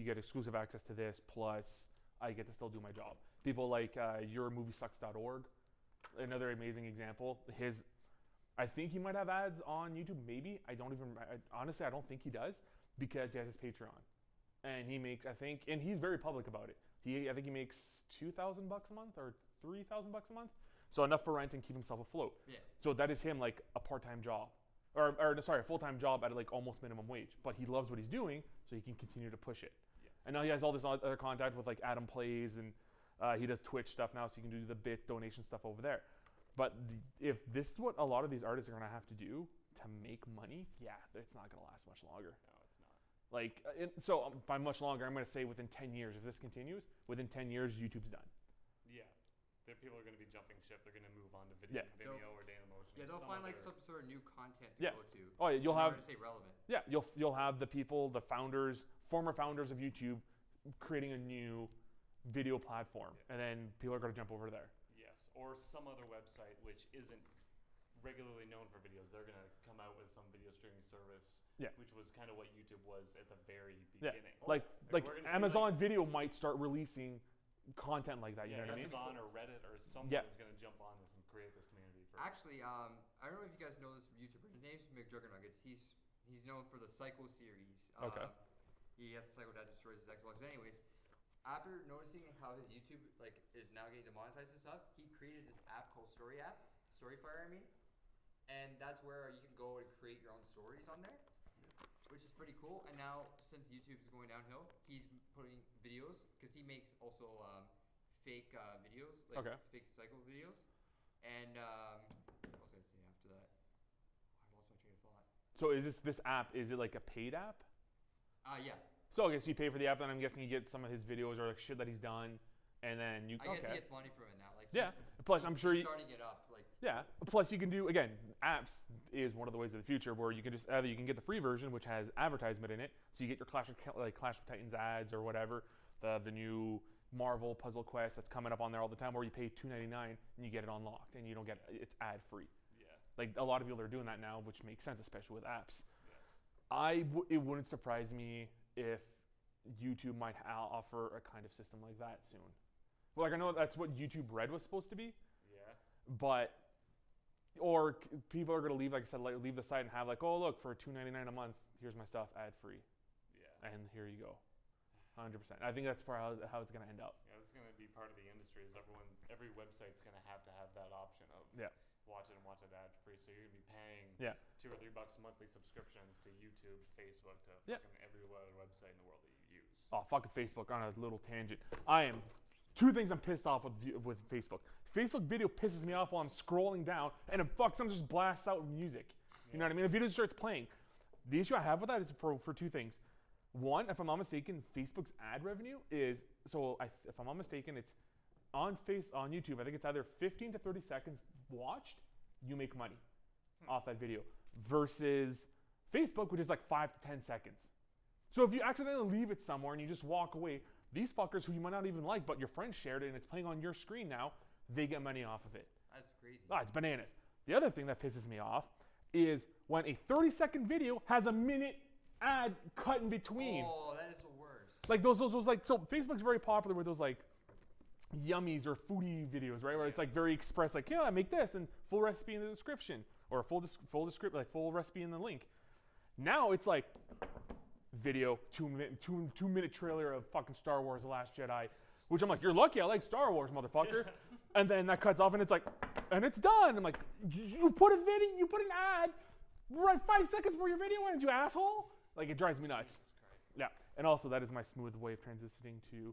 get exclusive access to this. Plus, I get to still do my job. People like yourmoviesucks.org, another amazing example. I think he might have ads on YouTube. Maybe honestly, I don't think he does because he has his Patreon, and he makes and he's very public about it. I think he makes $2,000 a month or $3,000 a month, so enough for rent and keep himself afloat. Yeah. So that is him like a part-time job, or a full-time job at like almost minimum wage. But he loves what he's doing, so he can continue to push it. Yes. And now he has all this other contact with like Adam Plays, and he does Twitch stuff now, so you can do the bits donation stuff over there. But if this is what a lot of these artists are gonna have to do to make money, yeah, it's not gonna last much longer. No, it's not. Like, by much longer, I'm gonna say within 10 years. If this continues, within 10 years, YouTube's done. Yeah. People are going to be jumping ship. They're going to move on to Vimeo or Dailymotion. Yeah, they'll find like some sort of new content to Yeah. go to. Oh yeah, you'll in have order to stay relevant. yeah, you'll have the people, the founders, former founders of YouTube, creating a new video platform, and then people are gonna jump over there. Yes, or some other website which isn't regularly known for videos. They're going to come out with some video streaming service, which was kind of what YouTube was at the very beginning. Like we're gonna see, Amazon Video might start releasing content like that. You know what I mean? Amazon or Reddit or someone is going to jump on this and create this community. Actually, I don't know if you guys know this YouTuber. His name's McJuggernuggets. He's known for the Psycho series. Okay. He has Psycho that destroys his Xbox. Anyways, after noticing how his YouTube is now getting demonetized and stuff, he created this app called Storyfire. And that's where you can go and create your own stories on there, which is pretty cool. And now, since YouTube is going downhill, he's putting videos, because he makes also fake videos, fake Psycho videos. And what was I going to say after that? I lost my train of thought. So is this app? Is it like a paid app? Yeah. So I guess you pay for the app, then I'm guessing you get some of his videos or like shit that he's done, and then you. I guess he gets money from it now. Plus, I'm sure he's starting it up. Plus, you can do apps is one of the ways of the future where you can just either you can get the free version which has advertisement in it, so you get your Clash of Titans ads or whatever, the new Marvel Puzzle Quest that's coming up on there all the time, or you pay $2.99 and you get it unlocked and you don't get it's ad free. Yeah. Like a lot of people are doing that now, which makes sense, especially with apps. Yes. It wouldn't surprise me if YouTube might offer a kind of system like that soon. Well, like I know that's what YouTube Red was supposed to be, Yeah. but people are gonna leave, like I said, like leave the site and have like, oh look, for $2.99 a month, here's my stuff ad free, Yeah. and here you go, 100%. I think that's probably how it's gonna end up. Yeah, that's gonna be part of the industry. Is every website's gonna have to have that option of Yeah. watch it ad free. So you're gonna be paying Yeah. $2 or $3 monthly subscriptions to YouTube, Facebook, to Yeah. fucking every other website in the world that you use. Oh, fucking Facebook, on a little tangent. Two things I'm pissed off with Facebook. Facebook video pisses me off while I'm scrolling down, and it something just blasts out music. You know what I mean? The video starts playing. The issue I have with that is for two things. One, if I'm not mistaken, Facebook's ad revenue is, if I'm not mistaken, it's on YouTube, I think it's either 15 to 30 seconds watched, you make money off that video, versus Facebook, which is like 5 to 10 seconds. So if you accidentally leave it somewhere and you just walk away, these fuckers who you might not even like, but your friend shared it and it's playing on your screen now, they get money off of it. That's crazy. It's bananas. The other thing that pisses me off is when a 30-second video has a minute ad cut in between. Oh, that is the worst. Like those like, so Facebook's very popular with those like yummies or foodie videos, right? Where it's like very express, like, yeah, I make this and full recipe in the description, or full description, like full recipe in the link. Now it's like video, two minute trailer of fucking Star Wars: The Last Jedi, which I'm like, you're lucky I like Star Wars, motherfucker. And then that cuts off and it's like, and it's done. I'm like, you put an ad right 5 seconds before your video ends, you asshole. Like, it drives me nuts. Jesus Christ. Yeah, and also that is my smooth way of transitioning to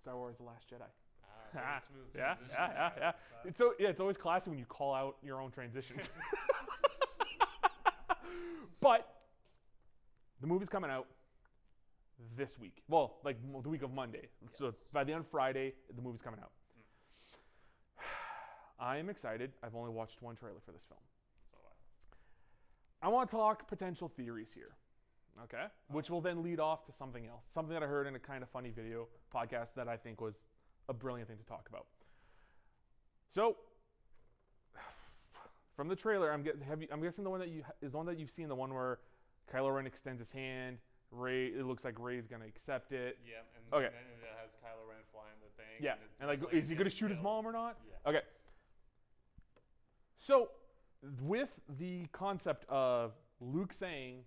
Star Wars: The Last Jedi. Very smooth Yeah. transition. It's always classy when you call out your own transitions. But the movie's coming out this week. Well, like the week of Monday. So Yes. by the end of Friday, the movie's coming out. I am excited. I've only watched one trailer for this film. So I want to talk potential theories here. Okay? Which will then lead off to something else. Something that I heard in a kind of funny video podcast that I think was a brilliant thing to talk about. So, from the trailer, I'm guessing the one that is the one that you've seen, the one where Kylo Ren extends his hand. Rey, it looks like Rey's gonna accept it. yeah, and Okay. then it has Kylo Ren flying the thing. Yeah, it's and like, basically is he gonna getting shoot his killed. mom or not? Yeah. Okay. So, with the concept of Luke saying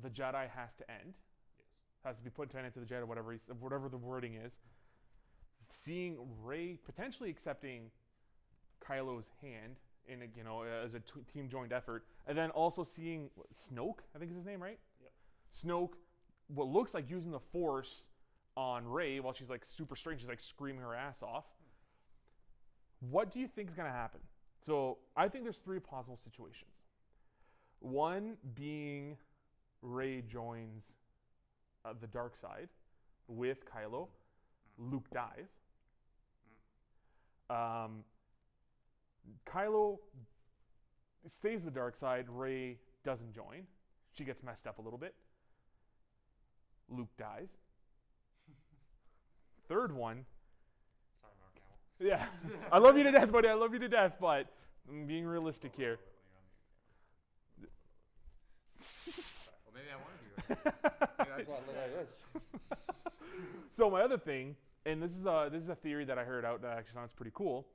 the Jedi has to end, Yes. has to be put to an end to the Jedi, whatever the wording is, seeing Rey potentially accepting Kylo's hand in as a team joined effort, and then also seeing Snoke, I think is his name, right? Yep. Snoke, what looks like using the Force on Rey while she's like super straight, she's like screaming her ass off. What do you think is going to happen? So I think there's three possible situations. One being Rey joins the dark side with Kylo. Luke dies. Kylo stays the dark side. Rey doesn't join. She gets messed up a little bit. Luke dies. Third one. Sorry, Mark Hamill. Yeah. I love you to death, buddy. I love you to death, but I'm being realistic here. Well, maybe I want to be right. Maybe that's why I look like this. So my other thing, and this is a theory that I heard out that actually sounds pretty cool.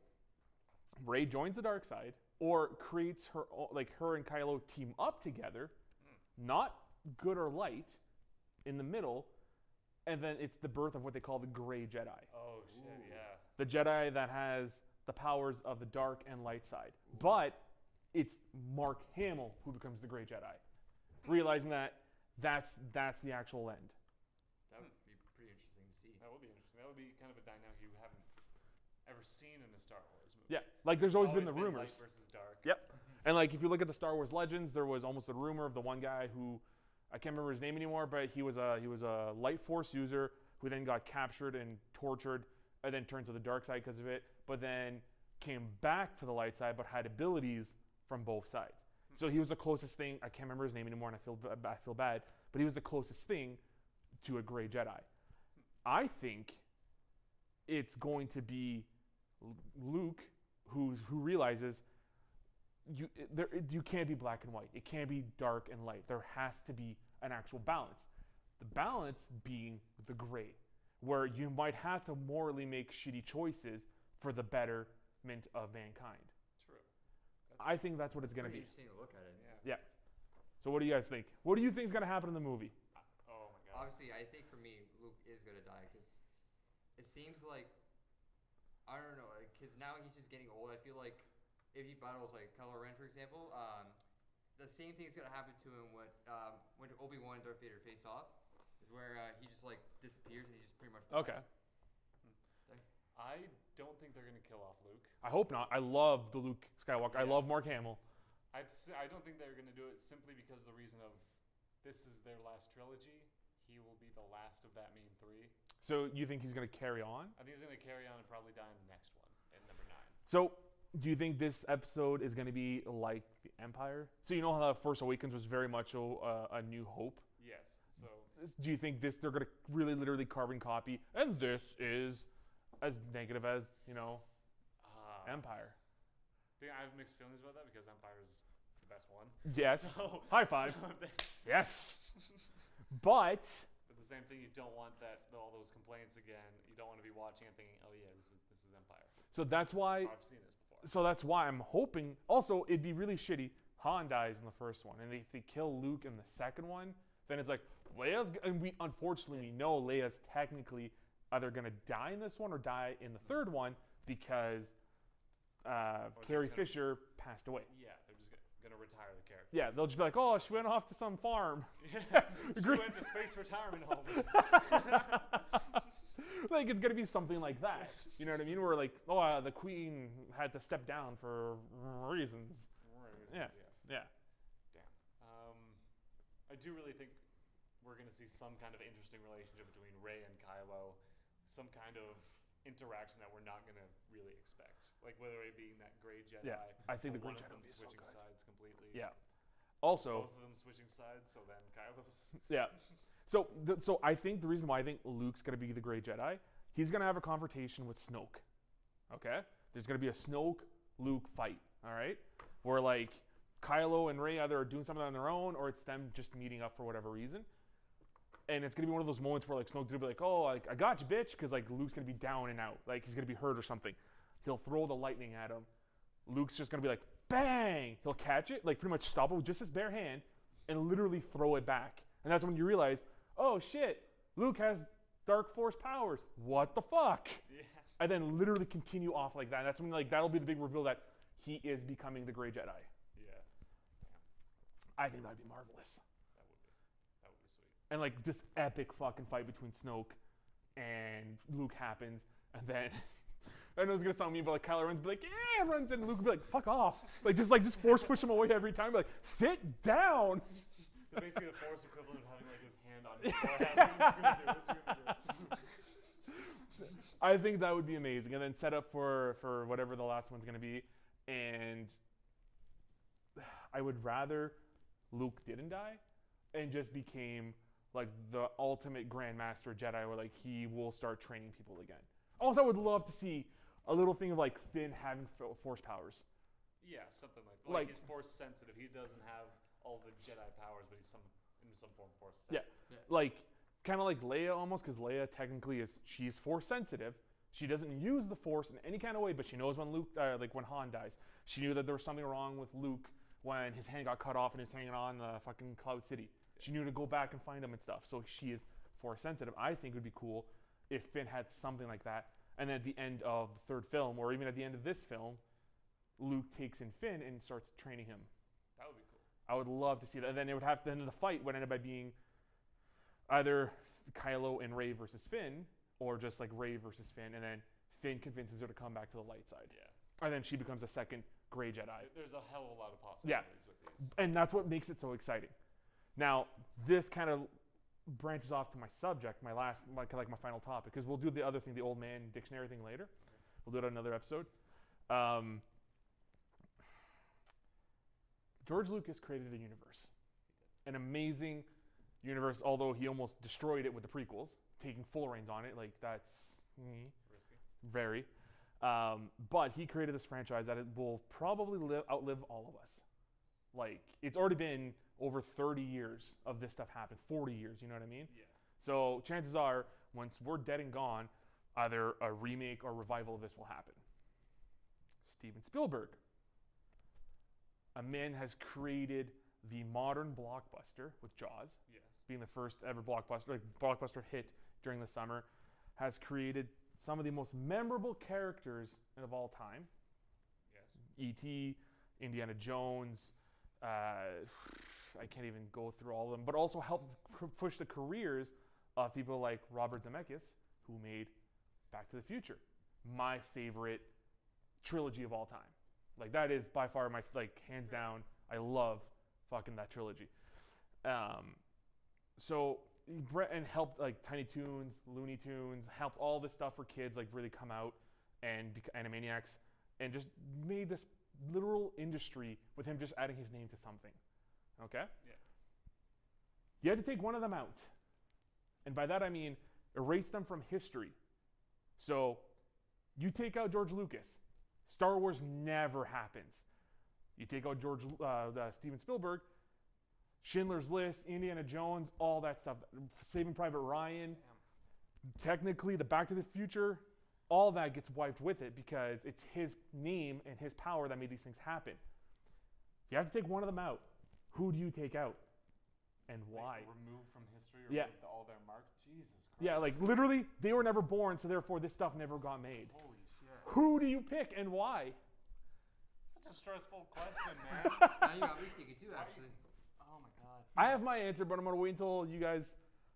Rey joins the dark side, or creates her and Kylo team up together, not good or light, in the middle, and then it's the birth of what they call the Gray Jedi. Oh shit! Ooh. Yeah. The Jedi that has the powers of the dark and light side. But it's Mark Hamill who becomes the Gray Jedi, realizing that that's the actual end. That would be pretty interesting to see. That would be interesting. That would be kind of a dynamic you haven't ever seen in a Star Wars movie. Yeah, like there's It's always been the rumors. Light versus dark. Yep. And like if you look at the Star Wars Legends, there was almost a rumor of the one guy who, I can't remember his name anymore, but he was a light force user who then got captured and tortured and then turned to the dark side because of it, but then came back to the light side but had abilities from both sides. So he was the closest thing, I can't remember his name anymore and I feel bad, but he was the closest thing to a Gray Jedi. I think it's going to be Luke who realizes you can't be black and white. It can't be dark and light. There has to be an actual balance. The balance being the gray, where you might have to morally make shitty choices for the betterment of mankind. True. I think that's what it's going to Pretty be. interesting to look at it. Yeah. So what do you guys think? What do you think is going to happen in the movie? Oh my god. Obviously, I think for me, Luke is gonna die because it seems like I don't know, because now he's just getting old. I feel like if he battles like Kylo Ren, for example, the same thing's gonna happen to him when Obi-Wan and Darth Vader faced off, is where he just like disappears and he just pretty much dies. Okay. I don't think they're gonna kill off Luke. I hope not. I love the Luke Skywalker. I Yeah. love Mark Hamill. I don't think they're gonna do it simply because of the reason of this is their last trilogy. He will be the last of that main three. So you think he's going to carry on? I think he's gonna carry on and probably die in the next one at number 9. So do you think this episode is going to be like the Empire? So you know how Force Awakens was very much a New Hope? Yes. So Do you think they're going to really literally carbon copy, and this is as negative as, Empire? I have mixed feelings about that because Empire is the best one. Yes. So, High five. so if they- Yes. But But the same thing, you don't want all those complaints again. You don't want to be watching and thinking, oh yeah, this is Empire. so that's why I've seen this before. So that's why I'm hoping. Also, it'd be really shitty. Han dies in the first one, and if they kill Luke in the second one, then it's like Leia's. And we unfortunately know Leia's technically either gonna die in this one or die in the third one because Carrie Fisher passed away. Yeah, they're just gonna retire the character. Yeah, they'll just be like, oh, she went off to some farm. Yeah, she went to space retirement home. Like it's gonna be something like that. You know what I mean? Where like, oh, the queen had to step down for reasons. Yeah. Yeah. Damn. I do really think we're gonna see some kind of interesting relationship between Rey and Kylo, some kind of interaction that we're not gonna really expect. Like whether it being that gray Jedi. Yeah, I think the or Grey one of Jedi them would be so switching good. sides completely. Yeah. Also, Both of them switching sides, so then Kylo's. yeah. So I think the reason why I think Luke's gonna be the Grey Jedi, he's gonna have a confrontation with Snoke. Okay? There's gonna be a Snoke-Luke fight. All right? Where like Kylo and Rey either are doing something on their own or it's them just meeting up for whatever reason. And it's gonna be one of those moments where like Snoke's gonna be like, oh, like I got you, bitch, because like Luke's gonna be down and out, like he's gonna be hurt or something. He'll throw the lightning at him. Luke's just gonna be like, bang! He'll catch it, like pretty much stop it with just his bare hand, and literally throw it back. And that's when you realize, oh shit, Luke has dark force powers. What the fuck? Yeah. And then literally continue off like that. And that's when like that'll be the big reveal that he is becoming the Grey Jedi. Yeah. I think that'd be marvelous. That would be sweet. And like this epic fucking fight between Snoke and Luke happens, and then I know it's gonna sound mean, but like Kylo Ren's be like, yeah, runs in, and Luke will be like, fuck off, like just force push him away every time, like sit down. So basically, the Force equivalent of having like his hand on his forehead. What are you gonna do? What you gonna do? I think that would be amazing, and then set up for whatever the last one's gonna be, and I would rather Luke didn't die, and just became like the ultimate Grandmaster Jedi, where like he will start training people again. Also, I would love to see a little thing of like Finn having force powers. Yeah, something like that. Like- Like he's force sensitive. He doesn't have all the Jedi powers, but he's in some form force Yeah, sensitive. like kind of like Leia almost, because Leia technically she's force sensitive. She doesn't use the force in any kind of way, but she knows when when Han dies. She knew that there was something wrong with Luke when his hand got cut off and he's hanging on the fucking Cloud City. She knew to go back and find him and stuff. So she is force sensitive. I think it would be cool if Finn had something like that. And then at the end of the third film, or even at the end of this film, Luke takes in Finn and starts training him. That would be cool. I would love to see that. And then then the fight would end up by being either Kylo and Rey versus Finn, or just like Rey versus Finn, and then Finn convinces her to come back to the light side. Yeah. And then she becomes a second Grey Jedi. There's a hell of a lot of possibilities with these. And that's what makes it so exciting. Now, this kind of branches off to my subject, my final topic, because we'll do the other thing, the old man dictionary thing later. We'll do it on another episode. George Lucas created a universe, an amazing universe, although he almost destroyed it with the prequels, taking full reins on it. Like, that's Risky. very. But he created this franchise that it will probably outlive all of us. Like, it's already been over 30 years of this stuff happened, 40 years, you know what I mean? Yeah. So chances are, once we're dead and gone, either a remake or revival of this will happen. Steven Spielberg. A man has created the modern blockbuster with Jaws, Yes. being the first ever blockbuster hit during the summer, has created some of the most memorable characters of all time. Yes. E.T., Indiana Jones, I can't even go through all of them, but also helped push the careers of people like Robert Zemeckis, who made Back to the Future, my favorite trilogy of all time. Like, that is by far my, like, hands down, I love fucking that trilogy. So, and helped, like, Tiny Toons, Looney Tunes, helped all this stuff for kids, like, really come out and Animaniacs, and just made this literal industry with him just adding his name to something. Okay? Yeah. You had to take one of them out. And by that I mean erase them from history. So you take out George Lucas, Star Wars never happens. You take out Steven Spielberg, Schindler's List, Indiana Jones, all that stuff, Saving Private Ryan, technically the Back to the Future, all that gets wiped with it because it's his name and his power that made these things happen. You have to take one of them out. Who do you take out? And why? Like, removed from history, Yeah. removed all their mark. Jesus Christ. Yeah, like literally, they were never born, so therefore this stuff never got made. Holy shit. Who do you pick and why? Such a stressful question, man. Now you got me thinking too, actually. Oh my god. I have my answer, but I'm gonna wait until you guys.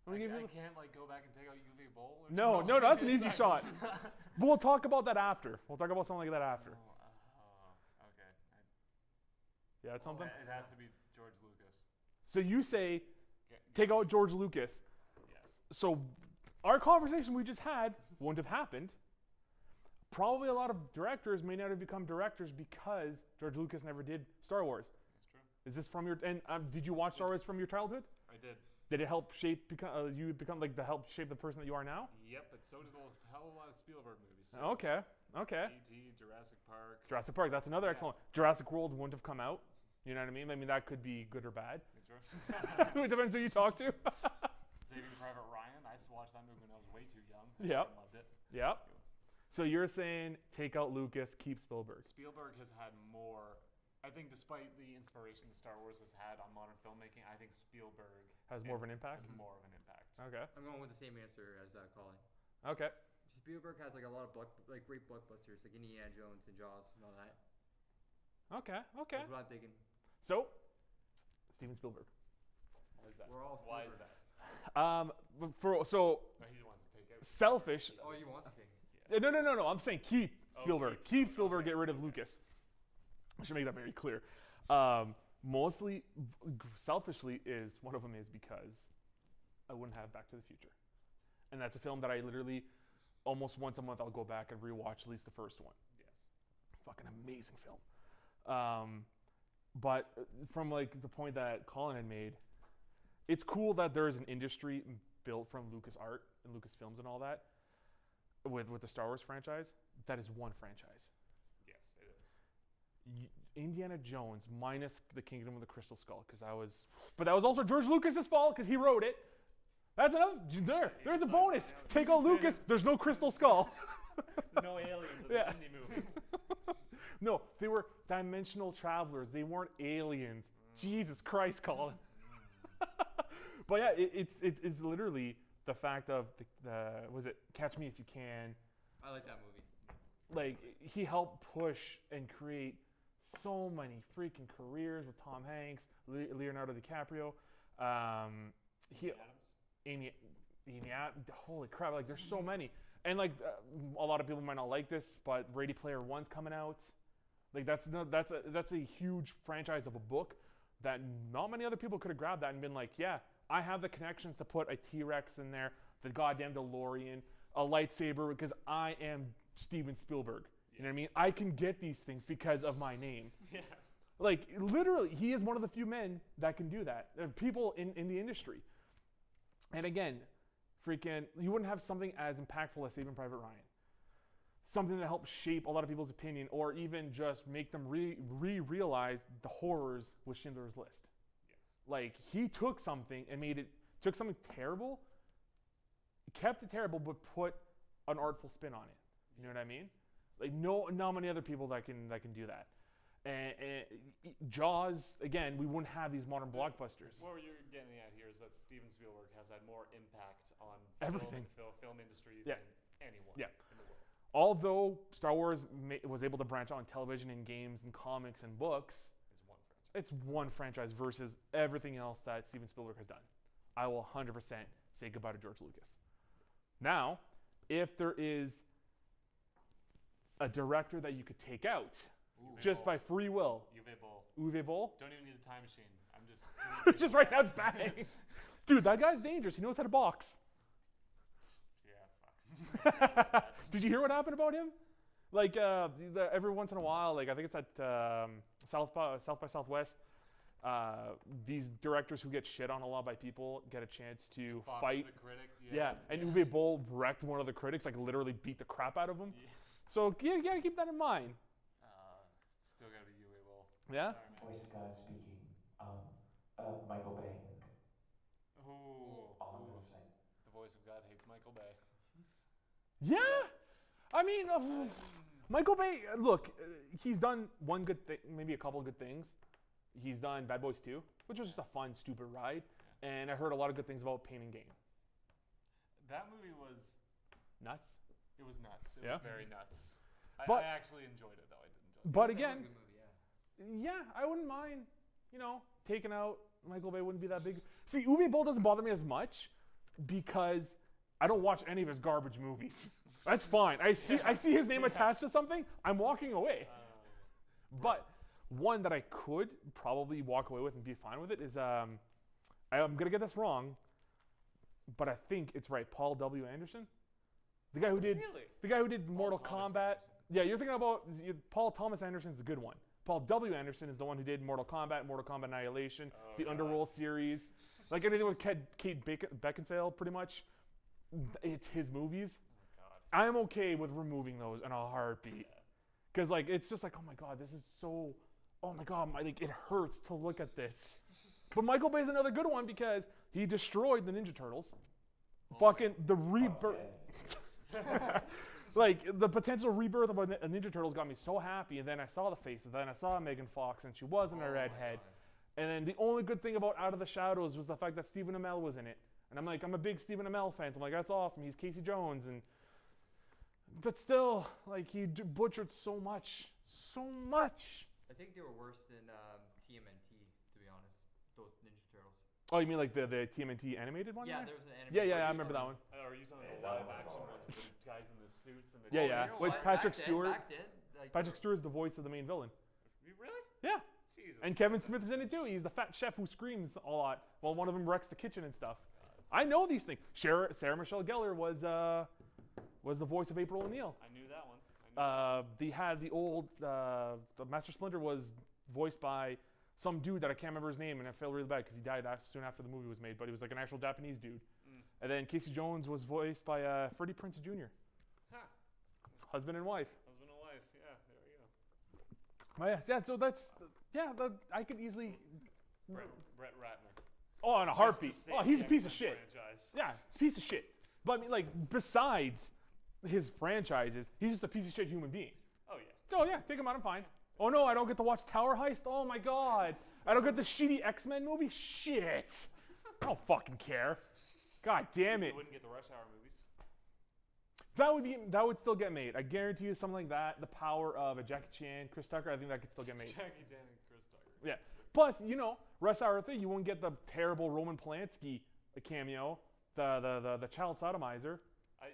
I'm gonna give you. I can't like go back and take out UV Bowl. Or No, something? that's an easy It's shot. like- We'll talk about that after. We'll talk about something like that after. Okay. Yeah, that's something. It has to be George Lucas. So you say Yeah, take out George Lucas. Yes. So our conversation we just had wouldn't have happened. Probably a lot of directors may not have become directors because George Lucas never did Star Wars. That's true. Is this from your and did you watch Star Wars from your childhood? I did. Did it help shape you become like the help shape the person that you are now? Yep, but so did a hell of a lot of Spielberg movies. Okay. E.T., Jurassic Park. Jurassic Park, that's another excellent. Jurassic World wouldn't have come out. You know what I mean? I mean that could be good or bad. It depends who you talk to. Saving Private Ryan. I watched that movie when I was way too young. Yep. I loved it. Yep. So you're saying take out Lucas, keep Spielberg. Spielberg has had more. I think despite the inspiration that Star Wars has had on modern filmmaking, I think Spielberg Has more of an impact? Has more of an impact. Okay. I'm going with the same answer as Colin. Okay. Spielberg has like a lot of great blockbusters, like Indiana Jones and Jaws and all that. Okay. That's what I'm thinking. So Steven Spielberg. Why is that? We're all Why is Spielbergs. that? So No, he wants to take out. selfish. Oh, you want? Okay. No. I'm saying keep Spielberg. keep Keep Spielberg. okay, Get rid of okay. Lucas. I should make that very clear. Mostly, selfishly, is one of them is because I wouldn't have Back to the Future, and that's a film that I literally almost once a month I'll go back and rewatch at least the first one. Yes. Fucking amazing film. But from like the point that Colin had made, it's cool that there is an industry built from LucasArts and Lucasfilms and all that with the Star Wars franchise. That is one franchise. Yes, it is. Indiana Jones minus the Kingdom of the Crystal Skull, but that was also George Lucas's fault because he wrote it. That's another. There's a bonus. Take out Lucas. There's no Crystal Skull. No aliens in Yeah. the Disney movie. No, they were dimensional travelers. They weren't aliens. Jesus Christ, Colin. But yeah, it's literally the fact of the was it Catch Me If You Can. I like that movie. Like he helped push and create so many freaking careers with Tom Hanks, Leonardo DiCaprio, Amy, holy crap! Like there's so many, and like a lot of people might not like this, but Ready Player One's coming out. Like that's a huge franchise of a book that not many other people could have grabbed that and been like, yeah, I have the connections to put a T-Rex in there, the goddamn DeLorean, a lightsaber because I am Steven Spielberg. You know what I mean? I can get these things because of my name. Yeah. Like, literally, he is one of the few men that can do that. There are people in the industry. And again, freaking, you wouldn't have something as impactful as Saving Private Ryan. something to help shape a lot of people's opinion, or even just make them realize the horrors with Schindler's List. Yes. Like, he took something and took something terrible, kept it terrible, but put an artful spin on it. You know what I mean? Like, not many other people that can do that. And Jaws, again, we wouldn't have these modern blockbusters. What you're getting at here is that Steven Spielberg has had more impact on Everything. film industry Yeah. than anyone Yeah. in the world. Although Star Wars was able to branch out on television and games and comics and books, It's one franchise. it's one franchise versus everything else that Steven Spielberg has done. I will 100% say goodbye to George Lucas. Now, if there is a director that you could take out just by free will, Uwe Boll, Don't even need a time machine. I'm just. just right now it's bang. Dude, that guy's dangerous. He knows how to box. Yeah, fuck. Did you hear what happened about him? Like every once in a while, like I think it's at South by Southwest, these directors who get shit on a lot by people get a chance to Fox fight. the critic. Yeah, and Uwe Boll wrecked one of the critics, like literally beat the crap out of him. Yeah. So you gotta keep that in mind. Still gotta be Uwe Boll. Yeah. Voice of God speaking. Michael Bay. Ooh. All I'm gonna say. The voice of God hates Michael Bay. Yeah. I mean, Michael Bay. Look, he's done one good thing, maybe a couple of good things. He's done Bad Boys 2, which was just a fun, stupid ride, and I heard a lot of good things about Pain and Gain. That movie was. Nuts. It was nuts. It Yeah. was very nuts. But- I actually enjoyed it, though. I did enjoy it. But It was a again, good movie, yeah. yeah, I wouldn't mind, taking out Michael Bay wouldn't be that big. See, Uwe Boll doesn't bother me as much because I don't watch any of his garbage movies. That's fine. I see his name attached to something, I'm walking away. But one that I could probably walk away with and be fine with it is I'm gonna get this wrong, but I think it's right. Paul W. Anderson, the guy who did Really? the guy who did Mortal Thomas Kombat. Anderson. Yeah, you're thinking about Paul Thomas Anderson's the good one. Paul W. Anderson is the one who did Mortal Kombat Annihilation, the God. Underworld series, like anything with Kate Beckinsale, pretty much. It's his movies. God. I'm okay with removing those in a heartbeat, because like it's just like, oh my god, this is so, oh my god, like it hurts to look at this. But Michael Bay's another good one because he destroyed the Ninja Turtles. Fucking the rebirth. Like, the potential rebirth of a Ninja Turtles got me so happy, and then I saw the faces, then I saw Megan Fox, and she wasn't a redhead. And then the only good thing about Out of the Shadows was the fact that Stephen Amell was in it. And I'm like, I'm a big Stephen Amell fan, so I'm like, that's awesome, he's Casey Jones, but still, like, he butchered so much. I think they were worse than TMNT, to be honest. Those Ninja Turtles. Oh, you mean like the TMNT animated one? Yeah, there? there was an animated. Yeah, I remember that one. Are you talking Yeah, about that live was action all ones with the guys in the suits and the Yeah, You yeah. know With what? Patrick Back Stewart. then, like, Patrick Stewart is the voice of the main villain. Really? Yeah. Jesus. And Kevin Smith is in it too. He's the fat chef who screams a lot while one of them wrecks the kitchen and stuff. I know these things. Sarah Michelle Gellar was the voice of April O'Neil. I knew that one. They had the old the Master Splinter was voiced by some dude that I can't remember his name, and I felt really bad because he died soon after the movie was made. But he was like an actual Japanese dude. And then Casey Jones was voiced by Freddie Prinze Jr. Huh. Husband and wife. Husband and wife. Yeah, there we go. Oh, yeah, so that's I could easily. Brett Ratner. Oh, in a Just heartbeat. to save Oh, he's the a piece of X-Men shit. franchise. Yeah, piece of shit. But I mean, like, besides his franchises, he's just a piece of shit human being. Oh yeah. Oh yeah, take him out, I'm fine. Oh no, I don't get to watch Tower Heist? Oh my god. I don't get the shitty X-Men movie? Shit. I don't fucking care. God damn it. You wouldn't get the Rush Hour movies. That would still get made. I guarantee you something like that, the power of a Jackie Chan, Chris Tucker, I think that could still get made. Jackie Chan and Chris Tucker. Yeah. Plus, Rush Hour 3, you won't get the terrible Roman Polanski cameo, the child sodomizer. I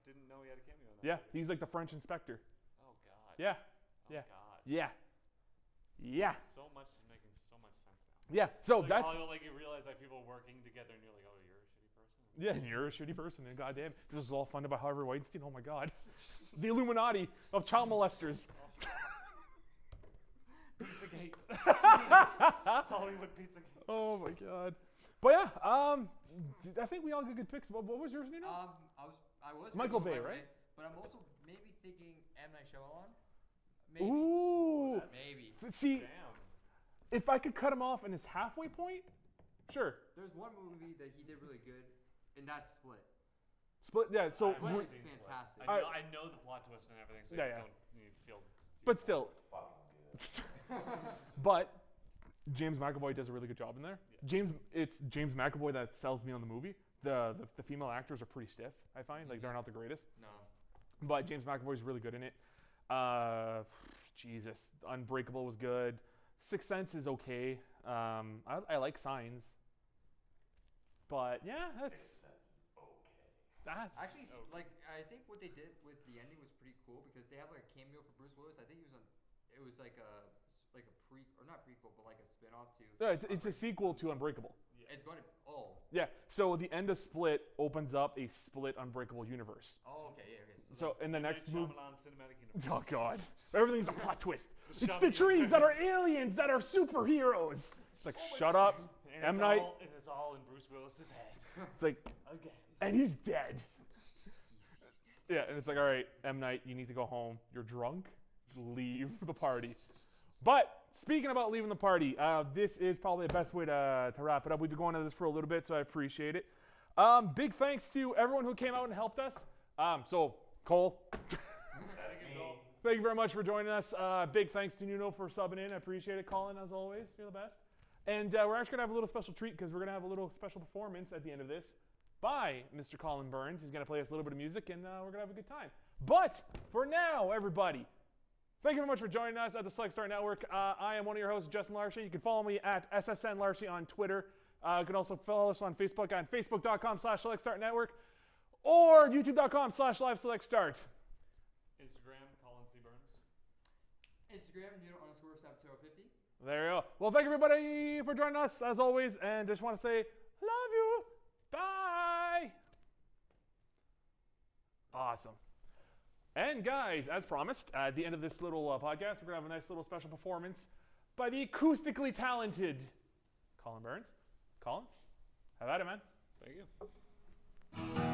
didn't know he had a cameo in that. Yeah, he's like the French inspector. Oh god. Yeah. Oh Yeah. god. Yeah. Yeah. So much is making so much sense now. Yeah. So Like, that's like you realize like people working together and you're like, oh, you're a shitty person. yeah, you're a shitty person, and goddamn, this is all funded by Harvey Weinstein. Oh my god, the Illuminati of child molesters. Pizzagate. Hollywood Pizzagate. Oh my god. But yeah, I think we all got good picks. What was yours, Nuno? I was Michael thinking Bay, right? But I'm also maybe thinking M. Night Shyamalan? Maybe. Ooh. Maybe. See, Damn. if I could cut him off in his halfway point, sure. There's one movie that he did really good, and that's Split. Split, yeah. So, I've Split never is seen Split. fantastic. I know the plot twist and everything, so Yeah, you yeah. don't need to feel. but still, Fucking good. but James McAvoy does a really good job in there. It's James McAvoy that sells me on the movie. The female actors are pretty stiff, I find. Like, they're not the greatest. No. But James McAvoy's really good in it. Jesus, Unbreakable was good. Sixth Sense is okay. I like Signs. But yeah, that's Actually, Oh. like I think what they did with the ending was pretty cool because they have like a cameo for Bruce Willis. I think he was on. It was like a or not prequel, but like a spin-off to. yeah, it's a sequel to Unbreakable. It's going to. Oh. Yeah. So the end of Split opens up a split Unbreakable universe. Oh, okay, yeah, okay. So in the next movie. Shyamalan cinematic Oh universe. God! Everything's a plot twist. It's the Shyamalan- trees that are aliens that are superheroes. It's like, shut up, And M it's Night. and it's all in Bruce Willis's head. It's like, Again. and he's dead. Yeah, and it's like, all right, M Night, you need to go home. You're drunk. Leave the party. But speaking about leaving the party, this is probably the best way to wrap it up. We've been going on this for a little bit, so I appreciate it. Big thanks to everyone who came out and helped us. So Cole. Thank you very much for joining us. Big thanks to Nuno for subbing in. I appreciate it. Colin, as always, you're the best. And we're actually going to have a little special treat because we're going to have a little special performance at the end of this by Mr. Colin Burns. He's going to play us a little bit of music, and we're going to have a good time. But for now, everybody, thank you very much for joining us at the Select Start Network. I am one of your hosts, Justin Larcy. You can follow me at SSN Larcy on Twitter. You can also follow us on Facebook at facebook.com/SelectStartNetwork or youtube.com/LiveSelectStart. Instagram, Colin C. Burns. Instagram, Nuno_Sub050. There you go. Well, thank you everybody for joining us as always, and just want to say love you. Bye. Awesome. And guys, as promised, at the end of this little podcast, we're gonna have a nice little special performance by the acoustically talented Colin Burns. Collins, have at it, man. Thank you.